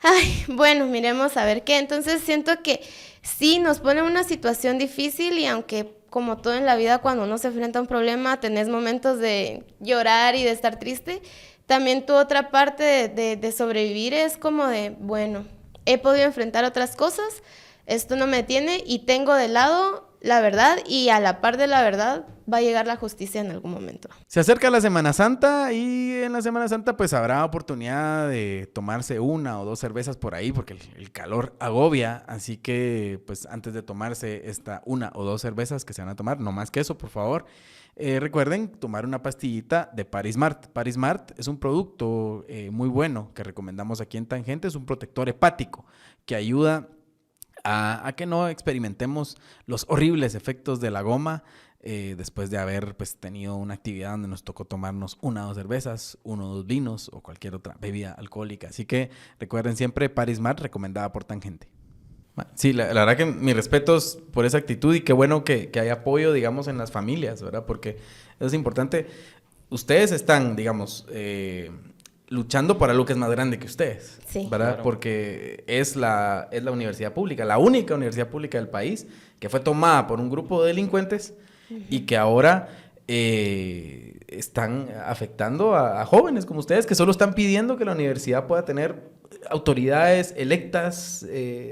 ay, bueno, miremos a ver qué. Entonces, siento que sí nos pone en una situación difícil, y aunque, como todo en la vida, cuando uno se enfrenta a un problema, tenés momentos de llorar y de estar triste, también tu otra parte de sobrevivir es como de, bueno, he podido enfrentar otras cosas, esto no me detiene y tengo de lado la verdad y a la par de la verdad va a llegar la justicia en algún momento. Se acerca la Semana Santa y en la Semana Santa pues habrá oportunidad de tomarse 1 o 2 cervezas por ahí porque el calor agobia, así que pues antes de tomarse esta 1 o 2 cervezas que se van a tomar, no más que eso por favor, recuerden tomar una pastillita de Parismart. Parismart es un producto muy bueno que recomendamos aquí en Tangente, es un protector hepático que ayuda a que no experimentemos los horribles efectos de la goma después de haber pues tenido una actividad donde nos tocó tomarnos 1 o 2 cervezas, 1 o 2 vinos o cualquier otra bebida alcohólica. Así que recuerden siempre Parismart, recomendada por Tangente. Sí, la verdad que mis respetos por esa actitud y qué bueno que hay apoyo, digamos, en las familias, ¿verdad? Porque eso es importante. Ustedes están, digamos, luchando por algo que es más grande que ustedes, sí, ¿verdad? Claro. Porque es la universidad pública, la única universidad pública del país que fue tomada por un grupo de delincuentes y que ahora están afectando a jóvenes como ustedes que solo están pidiendo que la universidad pueda tener autoridades electas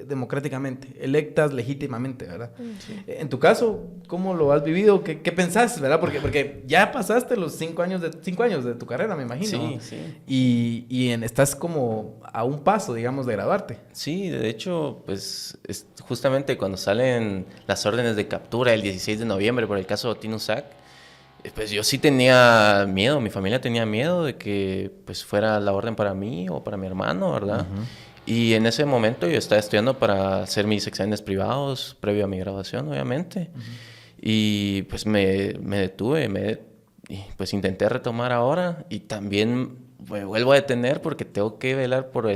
democráticamente, electas legítimamente, ¿verdad? Sí. En tu caso, ¿cómo lo has vivido? ¿Qué pensás, verdad? Porque ya pasaste los 5 años de tu carrera, me imagino. Sí, sí. Y estás como a un paso, digamos, de graduarte. Sí, de hecho, pues justamente cuando salen las órdenes de captura el 16 de noviembre por el caso de Tino Sack, pues yo sí tenía miedo, mi familia tenía miedo de que pues fuera la orden para mí o para mi hermano, ¿verdad? Uh-huh. Y en ese momento yo estaba estudiando para hacer mis exámenes privados previo a mi graduación, obviamente. Uh-huh. Y pues me detuve, y pues intenté retomar ahora y también me vuelvo a detener porque tengo que velar por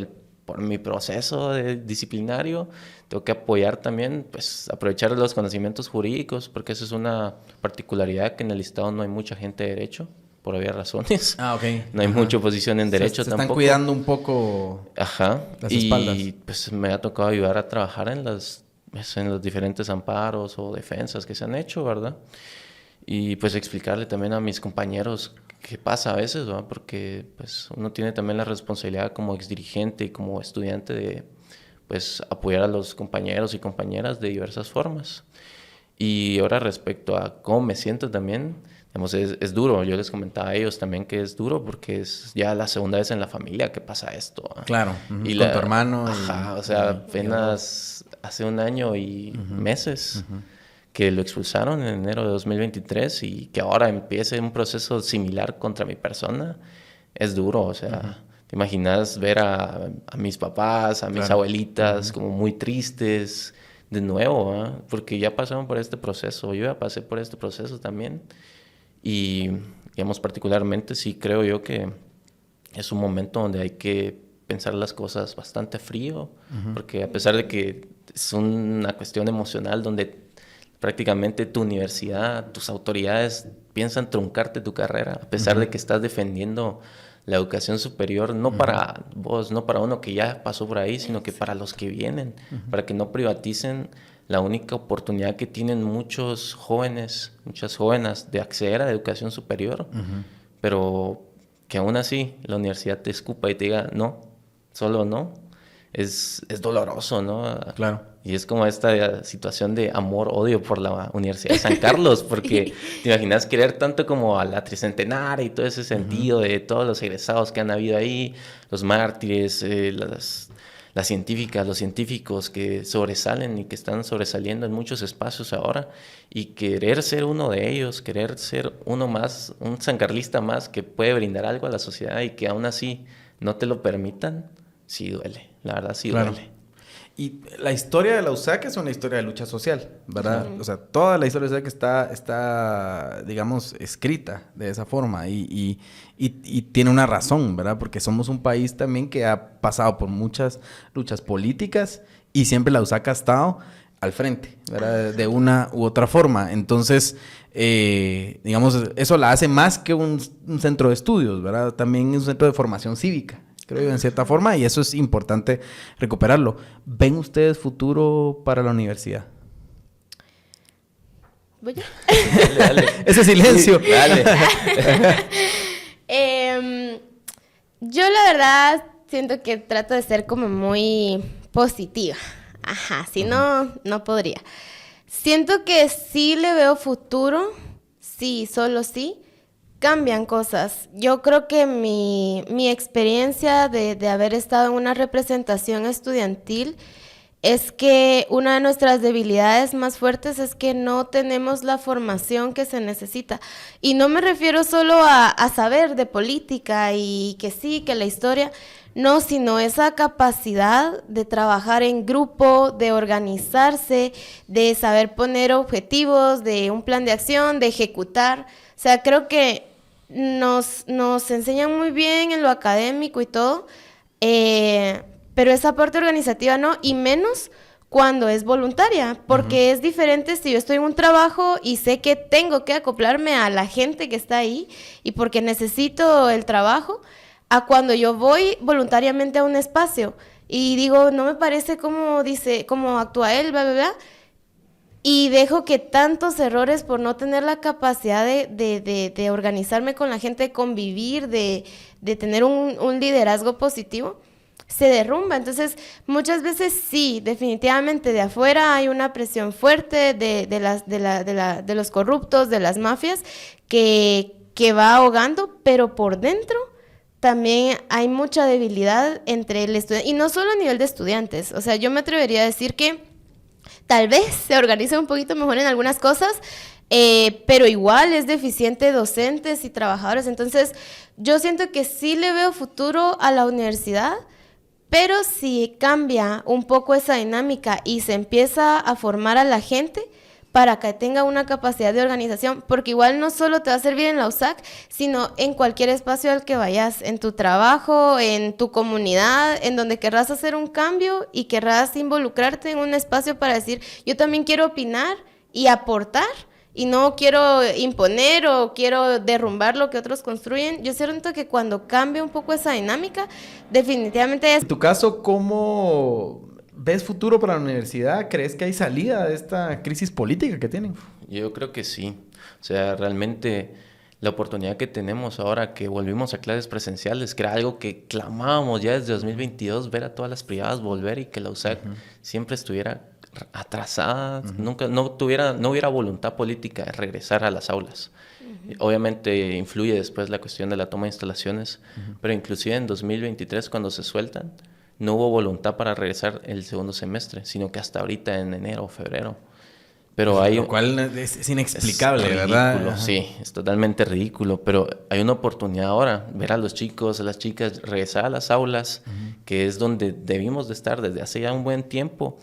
mi proceso disciplinario, tengo que apoyar también, pues aprovechar los conocimientos jurídicos, porque eso es una particularidad que en el Estado no hay mucha gente de derecho, por obvias razones. Ah, ok. No hay mucha oposición en derecho tampoco. Se están cuidando un poco las espaldas. Y pues me ha tocado ayudar a trabajar en los diferentes amparos o defensas que se han hecho, ¿verdad? Y pues explicarle también a mis compañeros qué pasa a veces, ¿verdad? Porque pues uno tiene también la responsabilidad como exdirigente y como estudiante de pues apoyar a los compañeros y compañeras de diversas formas. Y ahora respecto a cómo me siento también, digamos, es duro. Yo les comentaba a ellos también que es duro porque es ya la segunda vez en la familia que pasa esto, ¿verdad? Claro, y con tu hermano. Ajá, o sea, apenas hace 1 año y meses que lo expulsaron en enero de 2023 y que ahora empiece un proceso similar contra mi persona, es duro, o sea, te imaginas ver a mis papás, a mis abuelitas como muy tristes de nuevo, ¿eh? Porque ya pasaron por este proceso, yo ya pasé por este proceso también y, digamos, particularmente sí creo yo que es un momento donde hay que pensar las cosas bastante frío, porque a pesar de que es una cuestión emocional donde prácticamente tu universidad, tus autoridades piensan truncarte tu carrera, a pesar de que estás defendiendo la educación superior, no para vos, no para uno que ya pasó por ahí, sino que para los que vienen, para que no privaticen la única oportunidad que tienen muchos jóvenes, muchas jóvenes de acceder a la educación superior, pero que aún así la universidad te escupa y te diga no, solo no, es doloroso, ¿no? Claro. Y es como esta situación de amor-odio por la Universidad de San Carlos, porque te imaginas querer tanto como a la tricentenaria y todo ese sentido de todos los egresados que han habido ahí, los mártires, las científicas, los científicos que sobresalen y que están sobresaliendo en muchos espacios ahora, y querer ser uno de ellos, querer ser uno más, un sancarlista más que puede brindar algo a la sociedad y que aún así no te lo permitan, sí duele, la verdad sí duele. Y la historia de la USAC es una historia de lucha social, ¿verdad? O sea, toda la historia de la USAC está, digamos, escrita de esa forma y tiene una razón, ¿verdad? Porque somos un país también que ha pasado por muchas luchas políticas y siempre la USAC ha estado al frente, ¿verdad? De una u otra forma. Entonces, digamos, eso la hace más que un centro de estudios, ¿verdad? También es un centro de formación cívica, creo yo, en cierta forma, y eso es importante recuperarlo. ¿Ven ustedes futuro para la universidad? ¿Voy yo? Dale. Ese silencio. Sí, dale. Yo la verdad siento que trato de ser como muy positiva. Ajá, si no, no podría. Siento que sí le veo futuro, sí, solo sí, cambian cosas. Yo creo que mi experiencia de haber estado en una representación estudiantil es que una de nuestras debilidades más fuertes es que no tenemos la formación que se necesita. Y no me refiero solo a saber de política y que sí, que la historia, no, sino esa capacidad de trabajar en grupo, de organizarse, de saber poner objetivos, de un plan de acción, de ejecutar. O sea, creo que nos enseñan muy bien en lo académico y todo, pero esa parte organizativa no, y menos cuando es voluntaria, porque es diferente si yo estoy en un trabajo y sé que tengo que acoplarme a la gente que está ahí y porque necesito el trabajo, a cuando yo voy voluntariamente a un espacio y digo, no me parece como actúa él, bla, bla, bla, y dejo que tantos errores por no tener la capacidad de organizarme con la gente, de convivir, de tener un liderazgo positivo, se derrumba. Entonces, muchas veces sí, definitivamente de afuera hay una presión fuerte de los corruptos, de las mafias, que va ahogando, pero por dentro también hay mucha debilidad entre el estudiante, y no solo a nivel de estudiantes. O sea, yo me atrevería a decir que tal vez se organiza un poquito mejor en algunas cosas, pero igual es deficiente docentes y trabajadores. Entonces, yo siento que sí le veo futuro a la universidad, pero si cambia un poco esa dinámica y se empieza a formar a la gente para que tenga una capacidad de organización, porque igual no solo te va a servir en la USAC, sino en cualquier espacio al que vayas, en tu trabajo, en tu comunidad, en donde querrás hacer un cambio y querrás involucrarte en un espacio para decir, yo también quiero opinar y aportar, y no quiero imponer o quiero derrumbar lo que otros construyen. Yo siento que cuando cambia un poco esa dinámica, definitivamente es... En tu caso, ¿cómo ves futuro para la universidad? ¿Crees que hay salida de esta crisis política que tienen? Yo creo que sí. O sea, realmente la oportunidad que tenemos ahora que volvimos a clases presenciales, que era algo que clamábamos ya desde 2022, ver a todas las privadas volver y que la USAC siempre estuviera atrasada, nunca, no hubiera voluntad política de regresar a las aulas. Obviamente influye después la cuestión de la toma de instalaciones, pero inclusive en 2023 cuando se sueltan, no hubo voluntad para regresar el segundo semestre, sino que hasta ahorita en enero o febrero. Pero hay, lo cual es inexplicable, es ¿verdad? Ridículo, sí, es totalmente ridículo, pero hay una oportunidad ahora, ver a los chicos, a las chicas, regresar a las aulas, que es donde debimos de estar desde hace ya un buen tiempo,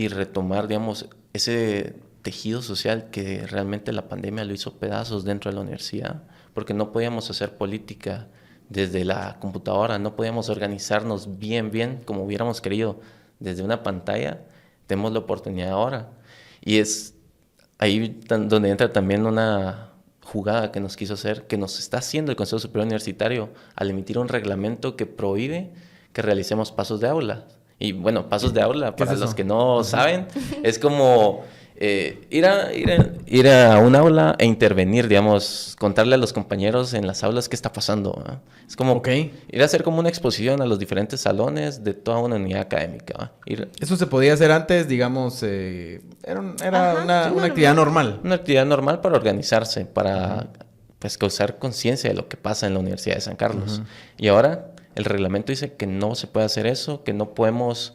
y retomar, digamos, ese tejido social que realmente la pandemia lo hizo pedazos dentro de la universidad, porque no podíamos hacer política desde la computadora, no podíamos organizarnos bien como hubiéramos querido desde una pantalla. Tenemos la oportunidad ahora. Y es ahí donde entra también una jugada que nos quiso hacer, que nos está haciendo el Consejo Superior Universitario al emitir un reglamento que prohíbe que realicemos pasos de aula. Y bueno, pasos de aula, para los que no saben, es como ir a un aula e intervenir, digamos, contarle a los compañeros en las aulas qué está pasando, ¿eh? Es como ir a hacer como una exposición a los diferentes salones de toda una unidad académica. Eso se podía hacer antes, digamos, era una actividad normal. Una actividad normal para organizarse, para pues causar conciencia de lo que pasa en la Universidad de San Carlos. Y ahora el reglamento dice que no se puede hacer eso, que no podemos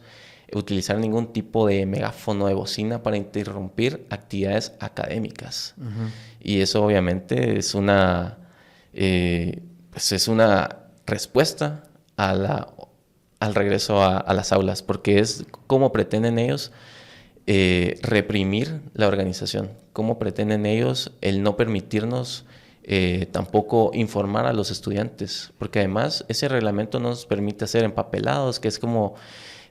utilizar ningún tipo de megáfono de bocina para interrumpir actividades académicas. Y eso obviamente es una respuesta al regreso a las aulas, porque es cómo pretenden ellos reprimir la organización, cómo pretenden ellos el no permitirnos tampoco informar a los estudiantes, porque además ese reglamento no nos permite hacer empapelados, que es como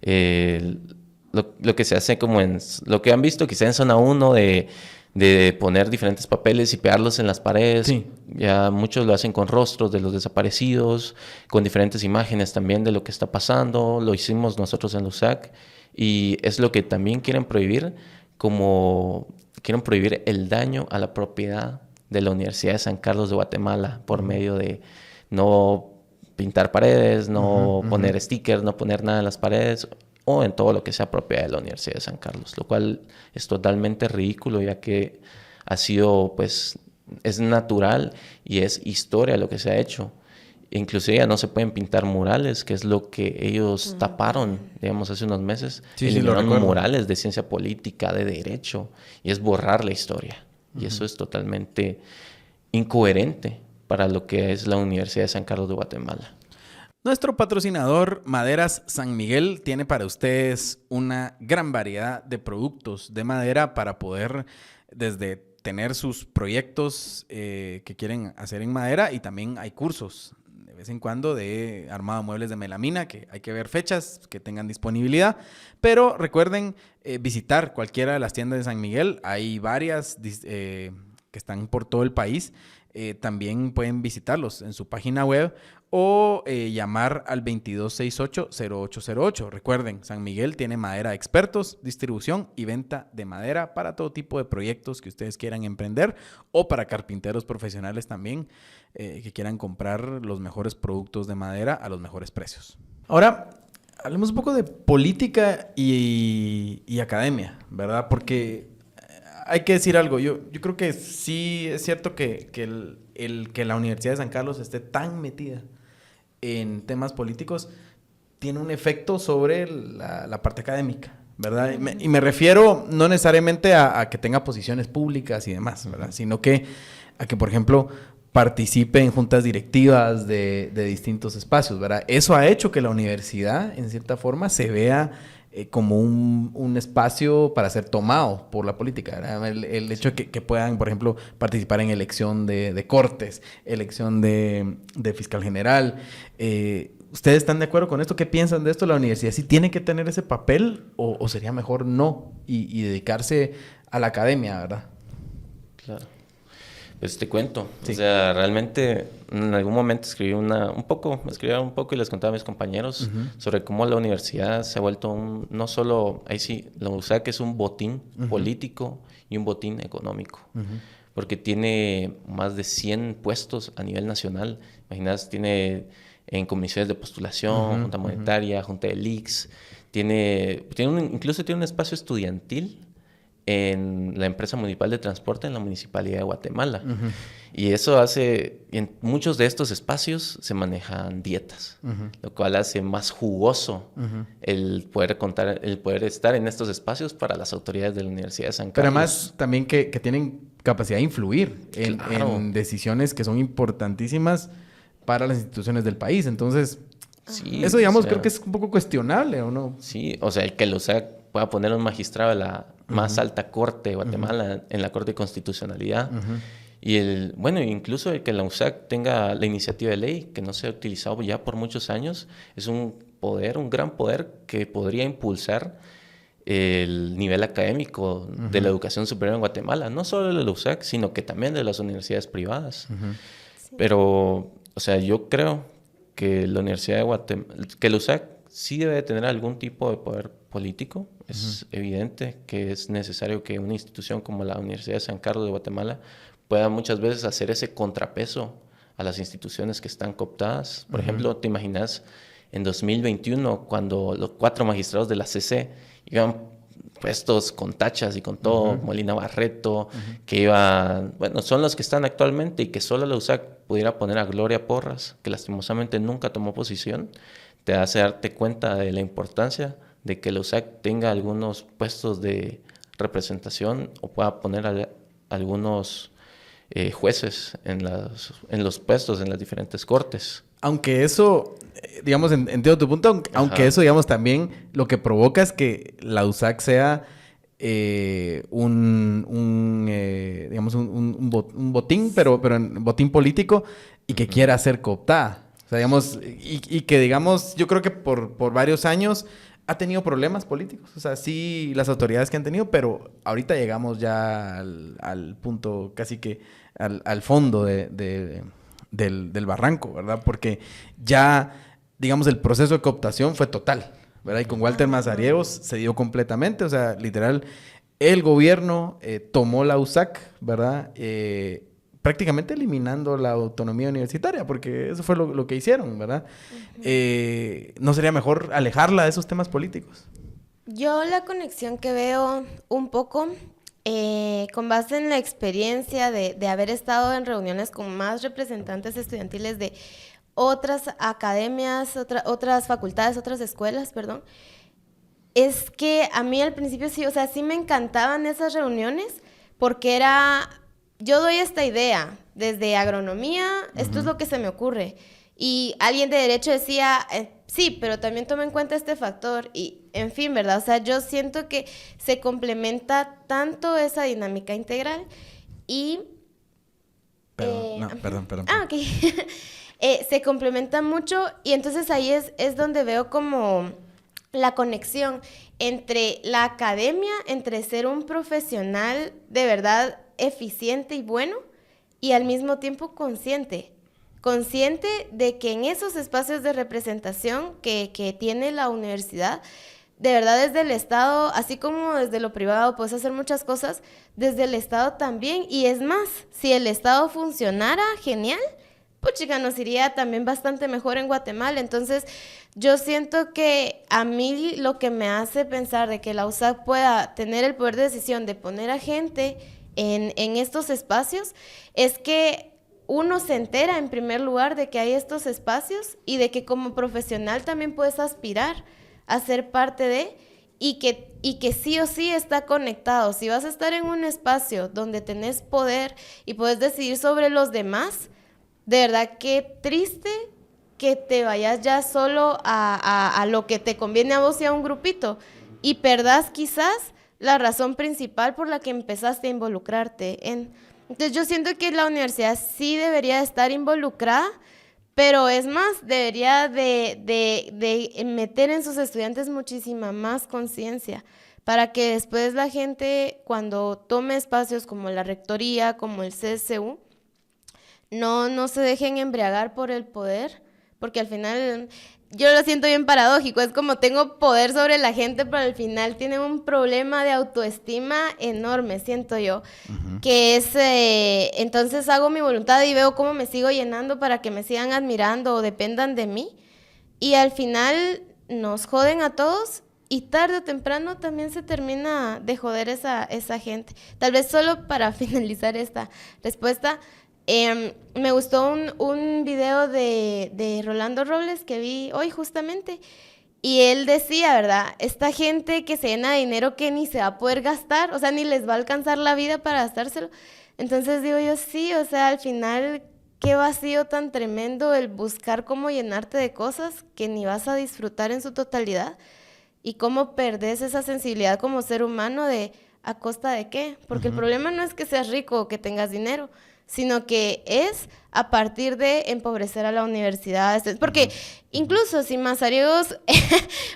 lo que se hace como en lo que han visto quizá en zona 1 de poner diferentes papeles y pegarlos en las paredes. Sí. Ya muchos lo hacen con rostros de los desaparecidos, con diferentes imágenes también de lo que está pasando. Lo hicimos nosotros en la USAC y es lo que también quieren prohibir, como quieren prohibir el daño a la propiedad de la Universidad de San Carlos de Guatemala por medio de no pintar paredes, no poner stickers, no poner nada en las paredes o en todo lo que sea propiedad de la Universidad de San Carlos, lo cual es totalmente ridículo, ya que ha sido, pues, es natural y es historia lo que se ha hecho. Inclusive ya no se pueden pintar murales, que es lo que ellos taparon, digamos, hace unos meses. Eliminaron murales de ciencia política, de derecho, y es borrar la historia. Y eso es totalmente incoherente para lo que es la Universidad de San Carlos de Guatemala. Nuestro patrocinador Maderas San Miguel tiene para ustedes una gran variedad de productos de madera para poder desde tener sus proyectos que quieren hacer en madera, y también hay cursos de vez en cuando de armado de muebles de melamina, que hay que ver fechas que tengan disponibilidad, pero recuerden visitar cualquiera de las tiendas de San Miguel. Hay varias que están por todo el país. También pueden visitarlos en su página web o llamar al 2268-0808. Recuerden, San Miguel tiene madera expertos, distribución y venta de madera para todo tipo de proyectos que ustedes quieran emprender, o para carpinteros profesionales también que quieran comprar los mejores productos de madera a los mejores precios. Ahora, hablemos un poco de política y academia, ¿verdad? Porque hay que decir algo. Yo creo que sí es cierto que la Universidad de San Carlos esté tan metida en temas políticos tiene un efecto sobre la parte académica, ¿verdad? Y me refiero no necesariamente a que tenga posiciones públicas y demás, ¿verdad? Sino que a que, por ejemplo, participe en juntas directivas de distintos espacios, ¿verdad? Eso ha hecho que la universidad, en cierta forma, se vea como un espacio para ser tomado por la política, ¿verdad? El hecho de que puedan, por ejemplo, participar en elección de cortes, elección de fiscal general. ¿Ustedes están de acuerdo con esto? ¿Qué piensan de esto? ¿La universidad sí tiene que tener ese papel o sería mejor no y dedicarse a la academia, verdad? Claro. Pues te cuento. Sí. O sea, realmente en algún momento escribí un poco y les contaba a mis compañeros sobre cómo la universidad se ha vuelto no solo, ahí sí, la USAC es un botín político y un botín económico. Porque tiene más de 100 puestos a nivel nacional. Imaginas, tiene en comisiones de postulación, junta monetaria, junta de leaks, incluso tiene un espacio estudiantil en la empresa municipal de transporte en la Municipalidad de Guatemala. Y eso en muchos de estos espacios se manejan dietas, lo cual hace más jugoso el poder estar en estos espacios para las autoridades de la Universidad de San Carlos. Pero además también que tienen capacidad de influir en decisiones que son importantísimas para las instituciones del país. Entonces, sí, eso, digamos, creo que es un poco cuestionable, ¿o no? Sí, o sea, el que lo pueda poner un magistrado de la más alta corte de Guatemala en la Corte de Constitucionalidad. Y incluso el que la USAC tenga la iniciativa de ley, que no se ha utilizado ya por muchos años, es un gran poder que podría impulsar el nivel académico de la educación superior en Guatemala, no solo de la USAC, sino que también de las universidades privadas. Sí. Pero, o sea, yo creo que la Universidad de Guatemala, que la USAC sí debe tener algún tipo de poder político. Es evidente que es necesario que una institución como la Universidad de San Carlos de Guatemala pueda muchas veces hacer ese contrapeso a las instituciones que están cooptadas. Por ejemplo, ¿te imaginas en 2021 cuando los 4 magistrados de la CC iban puestos con tachas y con todo, Molina Barreto, que son los que están actualmente, y que solo la USAC pudiera poner a Gloria Porras, que lastimosamente nunca tomó posición? Te hace darte cuenta de la importancia de que la USAC tenga algunos puestos de representación o pueda poner a algunos jueces en los puestos en las diferentes cortes. Aunque eso, digamos, entiendo tu punto, aunque eso, digamos, también lo que provoca es que la USAC sea un botín, pero un botín político, y que quiera ser cooptada. O sea, digamos, y que, digamos, yo creo que por varios años ha tenido problemas políticos. O sea, sí, las autoridades que han tenido, pero ahorita llegamos ya al punto, casi que al fondo del barranco, ¿verdad? Porque ya, digamos, el proceso de cooptación fue total, ¿verdad? Y con Walter Mazariegos se dio completamente. O sea, literal, el gobierno tomó la USAC, ¿verdad? prácticamente eliminando la autonomía universitaria, porque eso fue lo que hicieron, ¿verdad? ¿No sería mejor alejarla de esos temas políticos? Yo la conexión que veo un poco, con base en la experiencia de haber estado en reuniones con más representantes estudiantiles de otras academias, otras facultades, otras escuelas, perdón, es que a mí al principio sí, o sea, sí me encantaban esas reuniones porque yo doy esta idea desde agronomía, esto es lo que se me ocurre. Y alguien de derecho decía, sí, pero también toma en cuenta este factor y, en fin, ¿verdad? O sea, yo siento que se complementa tanto esa dinámica integral y... Perdón. Ok. Se complementa mucho y entonces ahí es donde veo como la conexión entre la academia, entre ser un profesional de verdad eficiente y bueno y al mismo tiempo consciente de que en esos espacios de representación que tiene la universidad, de verdad desde el Estado, así como desde lo privado puedes hacer muchas cosas, desde el Estado también, y es más, si el Estado funcionara, genial, puchica, nos iría también bastante mejor en Guatemala. Entonces, yo siento que a mí lo que me hace pensar de que la USAC pueda tener el poder de decisión de poner a gente en estos espacios es que uno se entera en primer lugar de que hay estos espacios y de que como profesional también puedes aspirar a ser parte de y que sí o sí está conectado. Si vas a estar en un espacio donde tenés poder y puedes decidir sobre los demás, de verdad qué triste que te vayas ya solo a lo que te conviene a vos y a un grupito y perdás quizás la razón principal por la que empezaste a involucrarte en... Entonces yo siento que la universidad sí debería estar involucrada, pero es más, debería de meter en sus estudiantes muchísima más conciencia para que después la gente, cuando tome espacios como la rectoría, como el CSU, no se dejen embriagar por el poder, porque al final... Yo lo siento bien paradójico, es como tengo poder sobre la gente, pero al final tienen un problema de autoestima enorme, siento yo, que es, entonces hago mi voluntad y veo cómo me sigo llenando para que me sigan admirando o dependan de mí, y al final nos joden a todos, y tarde o temprano también se termina de joder esa gente. Tal vez solo para finalizar esta respuesta, me gustó un video de Rolando Robles que vi hoy justamente y él decía, ¿verdad? Esta gente que se llena de dinero que ni se va a poder gastar, o sea, ni les va a alcanzar la vida para gastárselo. Entonces digo yo, sí, o sea, al final, qué vacío tan tremendo el buscar cómo llenarte de cosas que ni vas a disfrutar en su totalidad y cómo perdés esa sensibilidad como ser humano de ¿a costa de qué? Porque el problema no es que seas rico o que tengas dinero, sino que es a partir de empobrecer a la universidad. Porque incluso si Mazariegos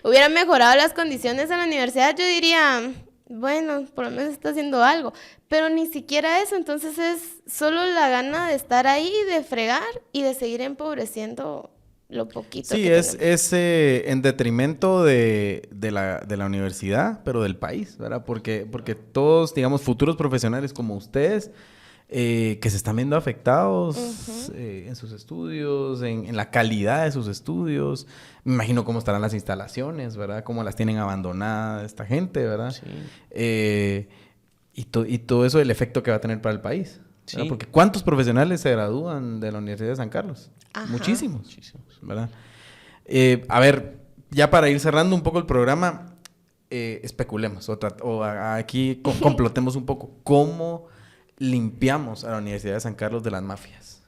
hubiera mejorado las condiciones en la universidad, yo diría, bueno, por lo menos está haciendo algo. Pero ni siquiera eso, entonces es solo la gana de estar ahí, de fregar y de seguir empobreciendo lo poquito. Sí, es en detrimento de la universidad, pero del país, ¿verdad? Porque todos, digamos, futuros profesionales como ustedes... que se están viendo afectados en sus estudios, en la calidad de sus estudios. Me imagino cómo estarán las instalaciones, ¿verdad? Cómo las tienen abandonadas esta gente, ¿verdad? Sí. Y todo eso, el efecto que va a tener para el país. Sí. Porque ¿cuántos profesionales se gradúan de la Universidad de San Carlos? Muchísimos, ¿verdad? A ver, ya para ir cerrando un poco el programa, especulemos aquí complotemos un poco. ¿Cómo limpiamos a la Universidad de San Carlos de las mafias?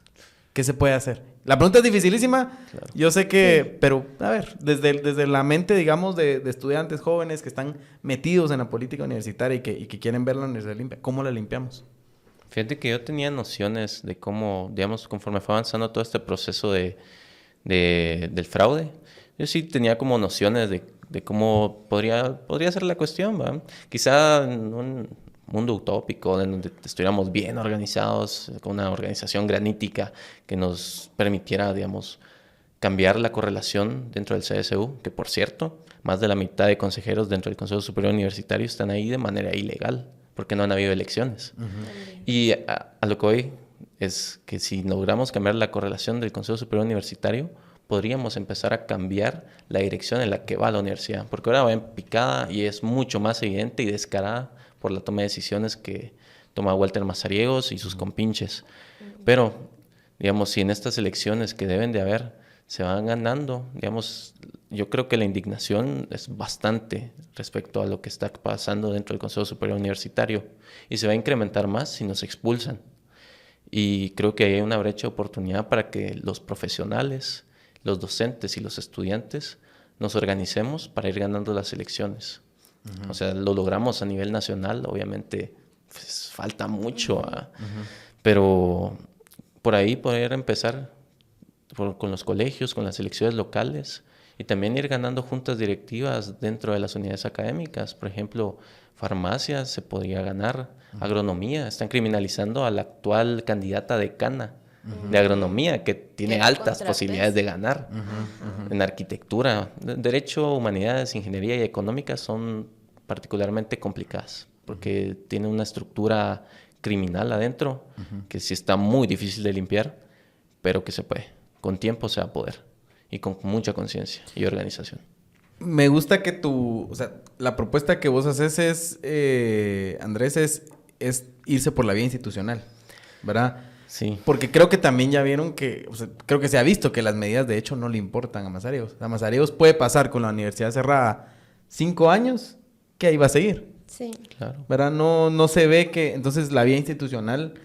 ¿Qué se puede hacer? La pregunta es dificilísima. Claro. Yo sé que... Sí. Pero, a ver, desde la mente, digamos, de estudiantes jóvenes que están metidos en la política universitaria y que quieren ver la universidad limpia, ¿cómo la limpiamos? Fíjate que yo tenía nociones de cómo, digamos, conforme fue avanzando todo este proceso del fraude, yo sí tenía como nociones de cómo podría ser la cuestión, ¿va? Quizá en un mundo utópico en donde estuviéramos bien organizados, con una organización granítica que nos permitiera, digamos, cambiar la correlación dentro del CSU, que por cierto, más de la mitad de consejeros dentro del Consejo Superior Universitario están ahí de manera ilegal, porque no han habido elecciones. Y a lo que hoy, es que si logramos cambiar la correlación del Consejo Superior Universitario, podríamos empezar a cambiar la dirección en la que va la universidad, porque ahora va en picada y es mucho más evidente y descarada por la toma de decisiones que toma Walter Mazariegos y sus compinches. Pero, digamos, si en estas elecciones que deben de haber se van ganando, digamos, yo creo que la indignación es bastante respecto a lo que está pasando dentro del Consejo Superior Universitario y se va a incrementar más si nos expulsan. Y creo que hay una brecha de oportunidad para que los profesionales, los docentes y los estudiantes nos organicemos para ir ganando las elecciones. O sea, lo logramos a nivel nacional, obviamente pues, falta mucho, pero por ahí poder empezar con los colegios, con las elecciones locales y también ir ganando juntas directivas dentro de las unidades académicas. Por ejemplo, farmacia se podría ganar, agronomía, están criminalizando a la actual candidata decana de agronomía que tiene altas posibilidades de ganar. En arquitectura, derecho, humanidades, ingeniería y económica son particularmente complicadas porque tienen una estructura criminal adentro que sí está muy difícil de limpiar, pero que se puede. Con tiempo se va a poder y con mucha conciencia y organización. Me gusta que la propuesta que vos haces es, Andrés, es irse por la vía institucional, ¿verdad? Sí. Porque creo que también ya vieron que, creo que se ha visto que las medidas de hecho no le importan a Mazariegos. A Mazariegos puede pasar con la universidad cerrada 5 años, que ahí va a seguir. Sí. Claro. ¿Verdad? No se ve que, entonces la vía institucional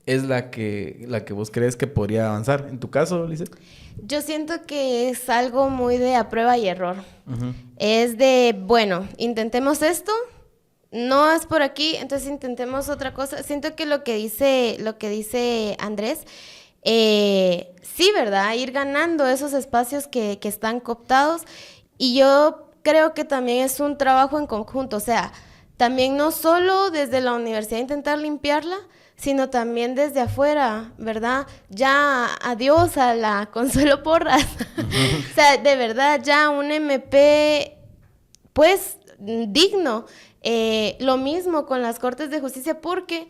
es la que vos crees que podría avanzar. ¿En tu caso, Lizeth? Yo siento que es algo muy de a prueba y error. Es de, bueno, intentemos esto, no es por aquí, entonces intentemos otra cosa. Siento que lo que dice Andrés, sí, ¿verdad? Ir ganando esos espacios que están cooptados. Y yo creo que también es un trabajo en conjunto. O sea, también no solo desde la universidad intentar limpiarla, sino también desde afuera, ¿verdad? Ya adiós a la Consuelo Porras. O sea, de verdad, ya un MP, pues, digno. Lo mismo con las Cortes de Justicia, porque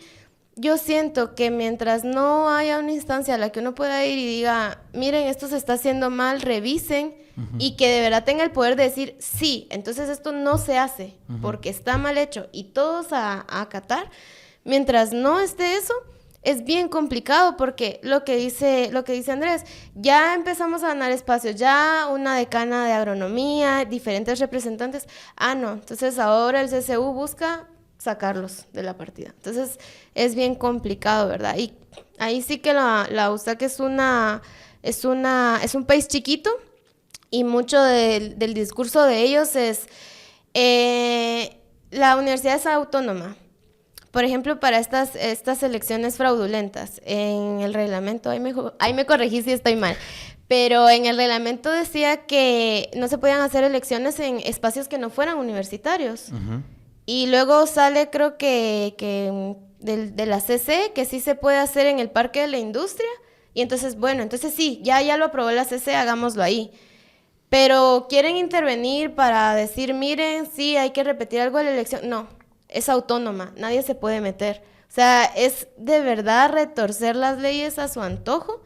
yo siento que mientras no haya una instancia a la que uno pueda ir y diga, miren, esto se está haciendo mal, revisen, y que de verdad tenga el poder de decir, sí, entonces esto no se hace, porque está mal hecho, y todos a acatar. Mientras no esté eso, es bien complicado porque lo que dice Andrés, ya empezamos a ganar espacios, ya una decana de agronomía, diferentes representantes. No, entonces ahora el CCU busca sacarlos de la partida. Entonces es bien complicado, ¿verdad? Y ahí sí que la USAC es un país chiquito y mucho del discurso de ellos es la universidad es autónoma. Por ejemplo, para estas elecciones fraudulentas, en el reglamento, ahí me corregí si estoy mal, pero en el reglamento decía que no se podían hacer elecciones en espacios que no fueran universitarios. Y luego sale, creo que de la CC, que sí se puede hacer en el Parque de la Industria, y entonces, bueno, entonces sí, ya lo aprobó la CC, hagámoslo ahí. Pero quieren intervenir para decir, miren, sí, hay que repetir algo de la elección. No. Es autónoma, nadie se puede meter. O sea, es de verdad retorcer las leyes a su antojo,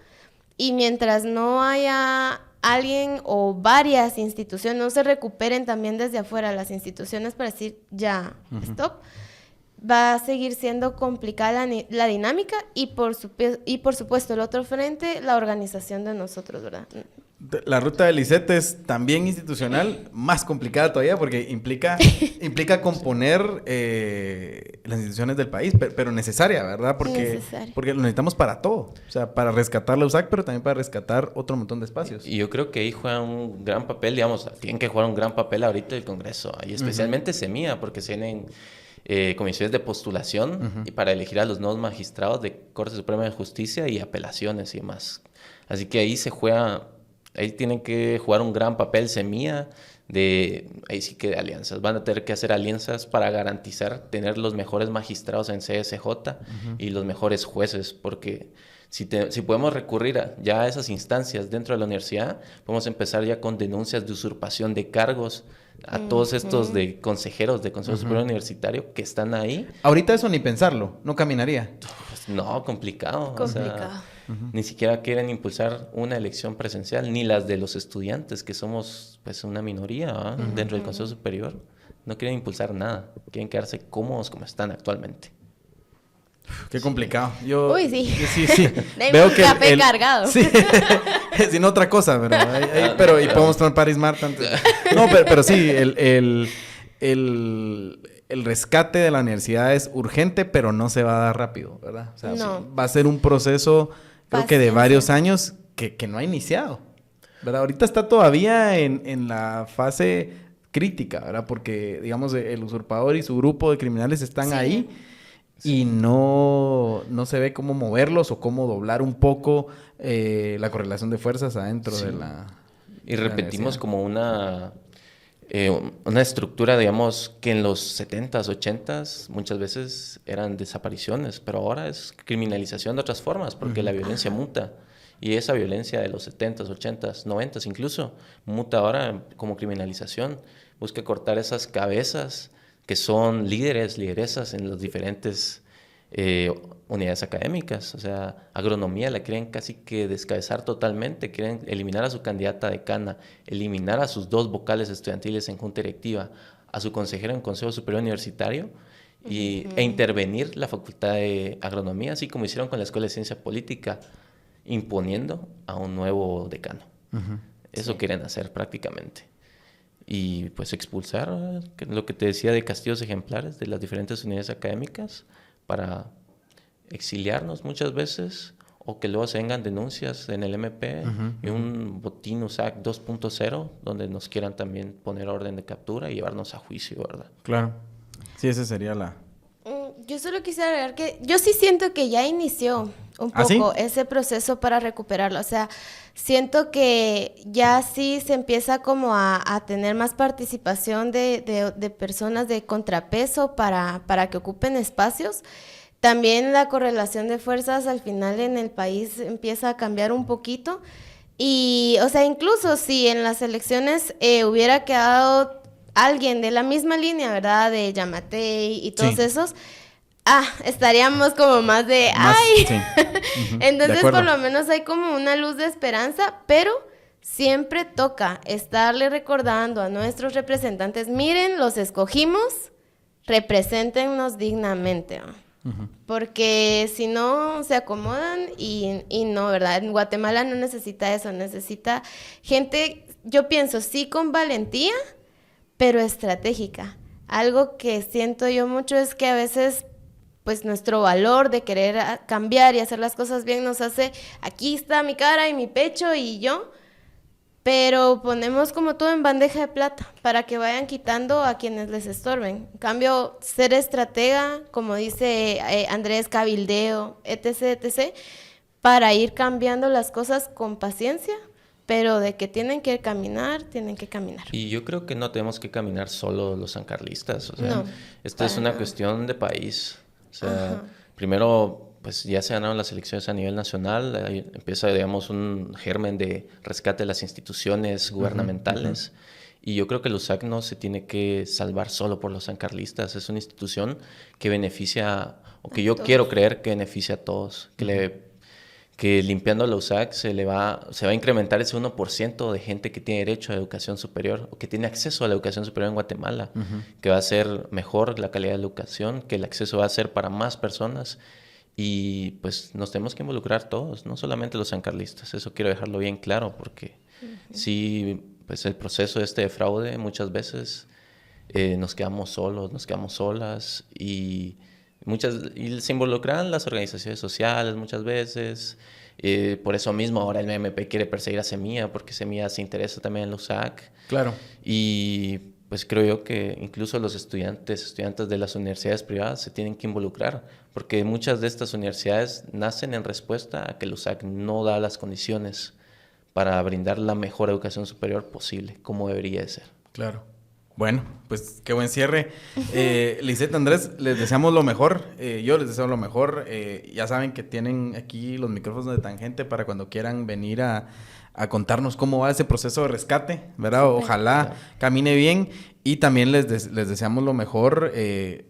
y mientras no haya alguien o varias instituciones, no se recuperen también desde afuera las instituciones para decir ya, stop, va a seguir siendo complicada la dinámica y por supuesto el otro frente, la organización de nosotros, ¿verdad? La ruta de Lizeth es también institucional, más complicada todavía porque implica componer las instituciones del país, pero necesaria, ¿verdad? Porque lo necesitamos para todo. O sea, para rescatar la USAC, pero también para rescatar otro montón de espacios. Y yo creo que ahí juega un gran papel, digamos, tienen que jugar un gran papel ahorita el Congreso, y especialmente SEMIA, porque se vienen comisiones de postulación y para elegir a los nuevos magistrados de Corte Suprema de Justicia y apelaciones y demás. Así que ahí ahí tienen que jugar un gran papel SEMIA, ahí sí que de alianzas. Van a tener que hacer alianzas para garantizar tener los mejores magistrados en CSJ y los mejores jueces, porque si podemos recurrir ya a esas instancias dentro de la universidad, podemos empezar ya con denuncias de usurpación de cargos a todos estos de consejeros de Consejo Superior Universitario que están ahí. Ahorita eso ni pensarlo, no caminaría. Pues no, complicado. Complicado. O sea, ni siquiera quieren impulsar una elección presencial, ni las de los estudiantes, que somos pues una minoría dentro del Consejo Superior. No quieren impulsar nada, quieren quedarse cómodos como están actualmente. Qué complicado. Uy, sí. Sí. Veo que café cargado. Sí, sin otra cosa, pero y podemos tomar Paris Mart antes. No, pero sí, el rescate de la universidad es urgente, pero no se va a dar rápido, ¿verdad? O sea, no. Va a ser un proceso, creo que de varios años que no ha iniciado, ¿verdad? Ahorita está todavía en la fase crítica, ¿verdad? Porque, digamos, el usurpador y su grupo de criminales están ahí. Y no se ve cómo moverlos o cómo doblar un poco la correlación de fuerzas adentro de la... Y repetimos como una estructura, digamos, que en los 70s, 80s muchas veces eran desapariciones, pero ahora es criminalización de otras formas, porque la violencia muta. Y esa violencia de los 70s, 80s, 90s incluso, muta ahora como criminalización. Busca cortar esas cabezas que son lideresas en las diferentes unidades académicas. O sea, agronomía la quieren casi que descabezar totalmente, quieren eliminar a su candidata decana, eliminar a sus 2 vocales estudiantiles en junta directiva, a su consejero en Consejo Superior Universitario e intervenir la Facultad de Agronomía, así como hicieron con la Escuela de Ciencia Política, imponiendo a un nuevo decano. Eso quieren hacer prácticamente. Y pues expulsar lo que te decía de castillos ejemplares de las diferentes unidades académicas para exiliarnos muchas veces o que luego se vengan denuncias en el MP y un botín USAC 2.0 donde nos quieran también poner orden de captura y llevarnos a juicio, ¿verdad? Claro. Sí, esa sería la... Yo solo quisiera agregar que yo sí siento que ya inició un poco ese proceso para recuperarlo. O sea, siento que ya sí se empieza como a tener más participación de personas de contrapeso para que ocupen espacios. También la correlación de fuerzas al final en el país empieza a cambiar un poquito. Y, o sea, incluso si en las elecciones hubiera quedado alguien de la misma línea, ¿verdad? De Yamatei y todos esos... estaríamos como más de... ¡ay! Sí. Entonces, por lo menos hay como una luz de esperanza, pero siempre toca estarle recordando a nuestros representantes, miren, los escogimos, represéntennos dignamente, porque si no, se acomodan y no, ¿verdad? En Guatemala no necesita eso, necesita gente, yo pienso, sí con valentía, pero estratégica. Algo que siento yo mucho es que a veces... pues nuestro valor de querer cambiar y hacer las cosas bien nos hace, aquí está mi cara y mi pecho y yo, pero ponemos como todo en bandeja de plata para que vayan quitando a quienes les estorben. En cambio, ser estratega, como dice Andrés, cabildeo, etc., para ir cambiando las cosas con paciencia, pero de que tienen que caminar, tienen que caminar. Y yo creo que no tenemos que caminar solo los sancarlistas, o sea, esto es una cuestión de país. O sea, primero, pues ya se ganaron las elecciones a nivel nacional, ahí empieza, digamos, un germen de rescate de las instituciones gubernamentales. Y yo creo que el USAC no se tiene que salvar solo por los sancarlistas, es una institución que beneficia, o que yo quiero creer que beneficia a todos, que limpiando la USAC se va a incrementar ese 1% de gente que tiene derecho a educación superior o que tiene acceso a la educación superior en Guatemala, que va a ser mejor la calidad de la educación, que el acceso va a ser para más personas y pues nos tenemos que involucrar todos, no solamente los sancarlistas, eso quiero dejarlo bien claro porque sí, pues el proceso de fraude muchas veces nos quedamos solos, nos quedamos solas y se involucran las organizaciones sociales muchas veces. Por eso mismo ahora el MP quiere perseguir a Semilla, porque Semilla se interesa también en la USAC. Claro. Y pues creo yo que incluso los estudiantes de las universidades privadas se tienen que involucrar, porque muchas de estas universidades nacen en respuesta a que el USAC no da las condiciones para brindar la mejor educación superior posible, como debería de ser. Claro. Bueno, pues qué buen cierre. Lisette, Andrés, les deseamos lo mejor. Yo les deseo lo mejor. Ya saben que tienen aquí los micrófonos de Tangente para cuando quieran venir a a contarnos cómo va ese proceso de rescate, ¿verdad? Ojalá camine bien y también les deseamos lo mejor.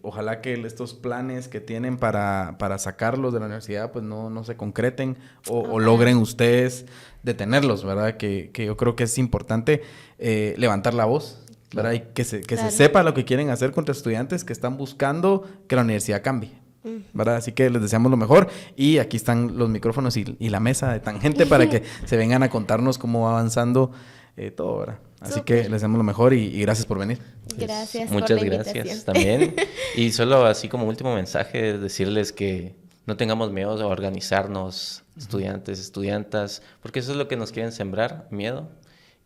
Ojalá que estos planes que tienen para sacarlos de la universidad pues no se concreten o logren ustedes detenerlos, ¿verdad? Que yo creo que es importante levantar la voz, ¿verdad? Y que se sepa lo que quieren hacer contra estudiantes que están buscando que la universidad cambie, ¿verdad? Así que les deseamos lo mejor y aquí están los micrófonos y la mesa de Tangente para que se vengan a contarnos cómo va avanzando todo, ¿verdad? Así que les deseamos lo mejor y gracias por venir. Gracias pues, por la muchas gracias también. Y solo así como último mensaje, decirles que no tengamos miedo de organizarnos, estudiantes, estudiantas, porque eso es lo que nos quieren sembrar, miedo.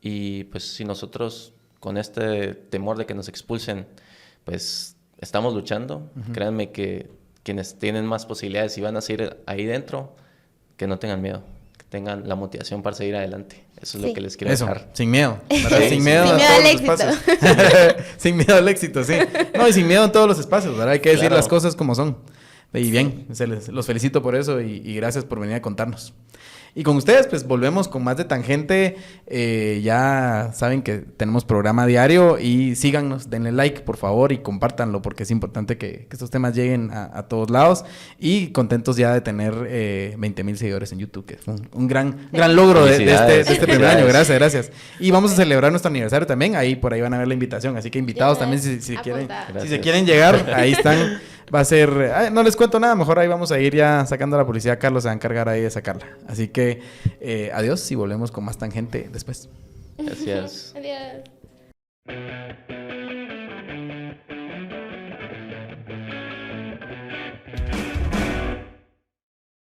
Y pues si nosotros con este temor de que nos expulsen, pues estamos luchando, créanme que quienes tienen más posibilidades y van a seguir ahí dentro, que no tengan miedo, que tengan la motivación para seguir adelante. Eso es lo que les quiero dejar. Sin miedo, ¿verdad? Sí, sin miedo sin a miedo todos al los éxito. espacios. Sin miedo al éxito, sí. No, y sin miedo en todos los espacios, ¿verdad? Hay que decir las cosas como son. Y bien, los felicito por eso y gracias por venir a contarnos. Y con ustedes, pues volvemos con más de Tangente. Ya saben que tenemos programa diario y síganos, denle like, por favor, y compártanlo porque es importante que estos temas lleguen a todos lados. Y contentos ya de tener 20,000 seguidores en YouTube, que es un gran logro de este primer año. Gracias. Y vamos a celebrar nuestro aniversario también. Por ahí van a ver la invitación. Así que invitados también si se quieren llegar, ahí están. Va a ser... no les cuento nada, mejor ahí vamos a ir ya sacando la publicidad. Carlos se va a encargar ahí de sacarla. Así que adiós y volvemos con más Tangente después. Gracias. Adiós.